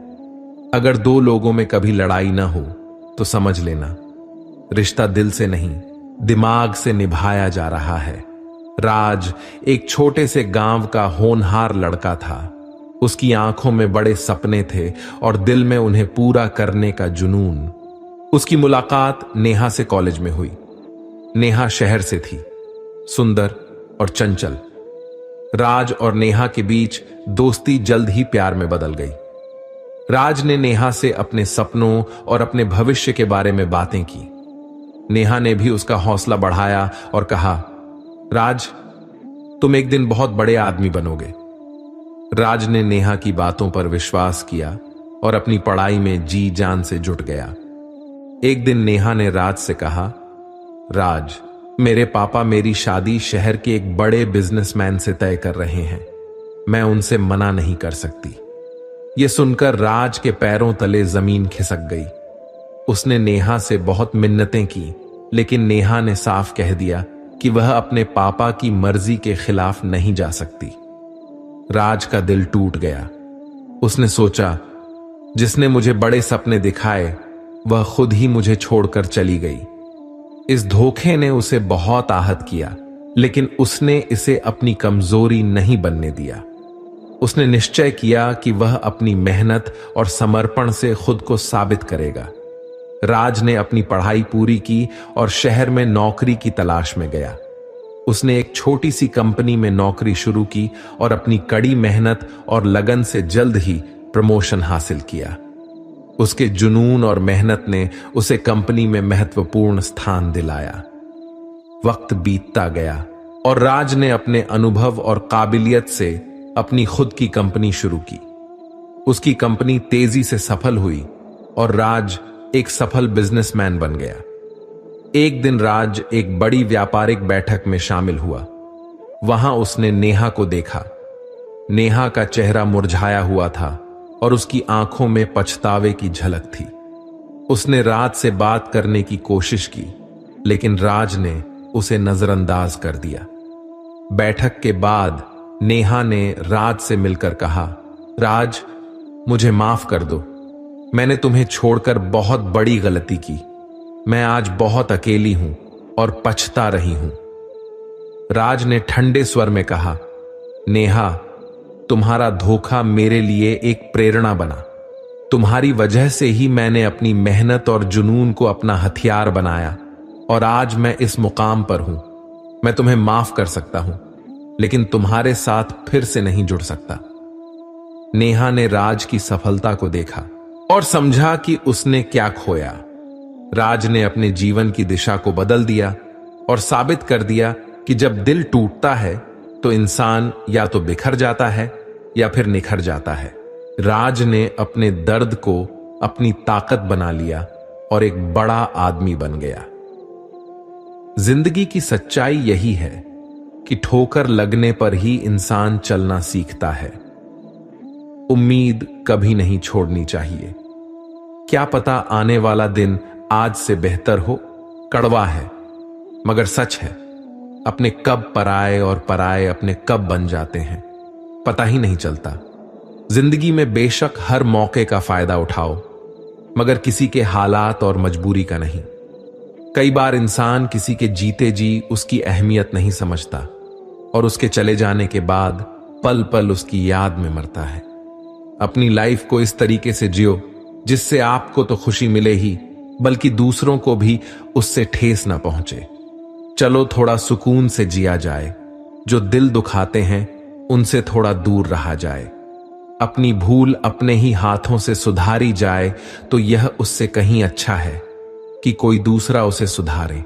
अगर दो लोगों में कभी लड़ाई ना हो तो समझ लेना रिश्ता दिल से नहीं, दिमाग से निभाया जा रहा है। राज एक छोटे से गांव का होनहार लड़का था। उसकी आंखों में बड़े सपने थे और दिल में उन्हें पूरा करने का जुनून। उसकी मुलाकात नेहा से कॉलेज में हुई। नेहा शहर से थी, सुंदर और चंचल। राज और नेहा के बीच दोस्ती जल्द ही प्यार में बदल गई। राज ने नेहा से अपने सपनों और अपने भविष्य के बारे में बातें की। नेहा ने भी उसका हौसला बढ़ाया और कहा, राज, तुम एक दिन बहुत बड़े आदमी बनोगे। राज ने नेहा की बातों पर विश्वास किया और अपनी पढ़ाई में जी जान से जुट गया। एक दिन नेहा ने राज से कहा, राज, मेरे पापा मेरी शादी शहर के एक बड़े बिजनेसमैन से तय कर रहे हैं। मैं उनसे मना नहीं कर सकती। यह सुनकर राज के पैरों तले जमीन खिसक गई। उसने नेहा से बहुत मिन्नतें की, लेकिन नेहा ने साफ कह दिया कि वह अपने पापा की मर्जी के खिलाफ नहीं जा सकती। राज का दिल टूट गया। उसने सोचा, जिसने मुझे बड़े सपने दिखाए वह खुद ही मुझे छोड़कर चली गई। इस धोखे ने उसे बहुत आहत किया, लेकिन उसने इसे अपनी कमजोरी नहीं बनने दिया। उसने निश्चय किया कि वह अपनी मेहनत और समर्पण से खुद को साबित करेगा। राज ने अपनी पढ़ाई पूरी की और शहर में नौकरी की तलाश में गया। उसने एक छोटी सी कंपनी में नौकरी शुरू की और अपनी कड़ी मेहनत और लगन से जल्द ही प्रमोशन हासिल किया। उसके जुनून और मेहनत ने उसे कंपनी में महत्वपूर्ण स्थान दिलाया। वक्त बीतता गया और राज ने अपने अनुभव और काबिलियत से अपनी खुद की कंपनी शुरू की। उसकी कंपनी तेजी से सफल हुई और राज एक सफल बिजनेसमैन बन गया। एक दिन राज एक बड़ी व्यापारिक बैठक में शामिल हुआ। वहां उसने नेहा को देखा। नेहा का चेहरा मुरझाया हुआ था और उसकी आंखों में पछतावे की झलक थी। उसने राज से बात करने की कोशिश की, लेकिन राज ने उसे नजरअंदाज कर दिया। बैठक के बाद नेहा ने राज से मिलकर कहा, राज, मुझे माफ कर दो। मैंने तुम्हें छोड़कर बहुत बड़ी गलती की। मैं आज बहुत अकेली हूं और पछता रही हूं। राज ने ठंडे स्वर में कहा, नेहा, तुम्हारा धोखा मेरे लिए एक प्रेरणा बना। तुम्हारी वजह से ही मैंने अपनी मेहनत और जुनून को अपना हथियार बनाया और आज मैं इस मुकाम पर हूं। मैं तुम्हें माफ कर सकता हूं, लेकिन तुम्हारे साथ फिर से नहीं जुड़ सकता। नेहा ने राज की सफलता को देखा और समझा कि उसने क्या खोया। राज ने अपने जीवन की दिशा को बदल दिया और साबित कर दिया कि जब दिल टूटता है तो इंसान या तो बिखर जाता है या फिर निखर जाता है। राज ने अपने दर्द को अपनी ताकत बना लिया और एक बड़ा आदमी बन गया। जिंदगी की सच्चाई यही है कि ठोकर लगने पर ही इंसान चलना सीखता है। उम्मीद कभी नहीं छोड़नी चाहिए। क्या पता आने वाला दिन आज से बेहतर हो। कड़वा है मगर सच है। अपने कब पराए और पराए अपने कब बन जाते हैं, पता ही नहीं चलता। जिंदगी में बेशक हर मौके का फायदा उठाओ, मगर किसी के हालात और मजबूरी का नहीं। कई बार इंसान किसी के जीते जी उसकी अहमियत नहीं समझता और उसके चले जाने के बाद पल पल उसकी याद में मरता है। अपनी लाइफ को इस तरीके से जियो जिससे आपको तो खुशी मिले ही, बल्कि दूसरों को भी उससे ठेस ना पहुंचे। चलो थोड़ा सुकून से जिया जाए। जो दिल दुखाते हैं उनसे थोड़ा दूर रहा जाए। अपनी भूल अपने ही हाथों से सुधारी जाए तो यह उससे कहीं अच्छा है कि कोई दूसरा उसे सुधारे।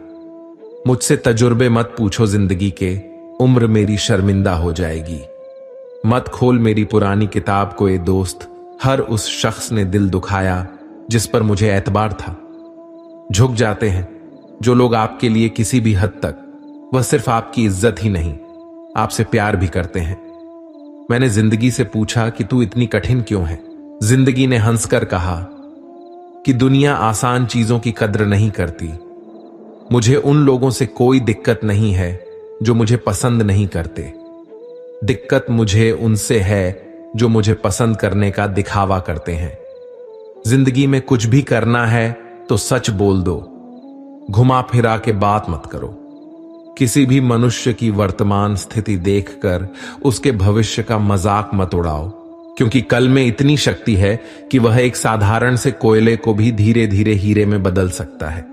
मुझसे तजुर्बे मत पूछो जिंदगी के, उम्र मेरी शर्मिंदा हो जाएगी। मत खोल मेरी पुरानी किताब को ए दोस्त, हर उस शख्स ने दिल दुखाया जिस पर मुझे एतबार था। झुक जाते हैं जो लोग आपके लिए किसी भी हद तक, वह सिर्फ आपकी इज्जत ही नहीं आपसे प्यार भी करते हैं। मैंने जिंदगी से पूछा कि तू इतनी कठिन क्यों है। जिंदगी ने हंसकर कहा कि दुनिया आसान चीजों की कद्र नहीं करती। मुझे उन लोगों से कोई दिक्कत नहीं है जो मुझे पसंद नहीं करते। दिक्कत मुझे उनसे है जो मुझे पसंद करने का दिखावा करते हैं। जिंदगी में कुछ भी करना है तो सच बोल दो, घुमा फिरा के बात मत करो। किसी भी मनुष्य की वर्तमान स्थिति देखकर उसके भविष्य का मजाक मत उड़ाओ, क्योंकि कल में इतनी शक्ति है कि वह एक साधारण से कोयले को भी धीरे धीरे हीरे में बदल सकता है।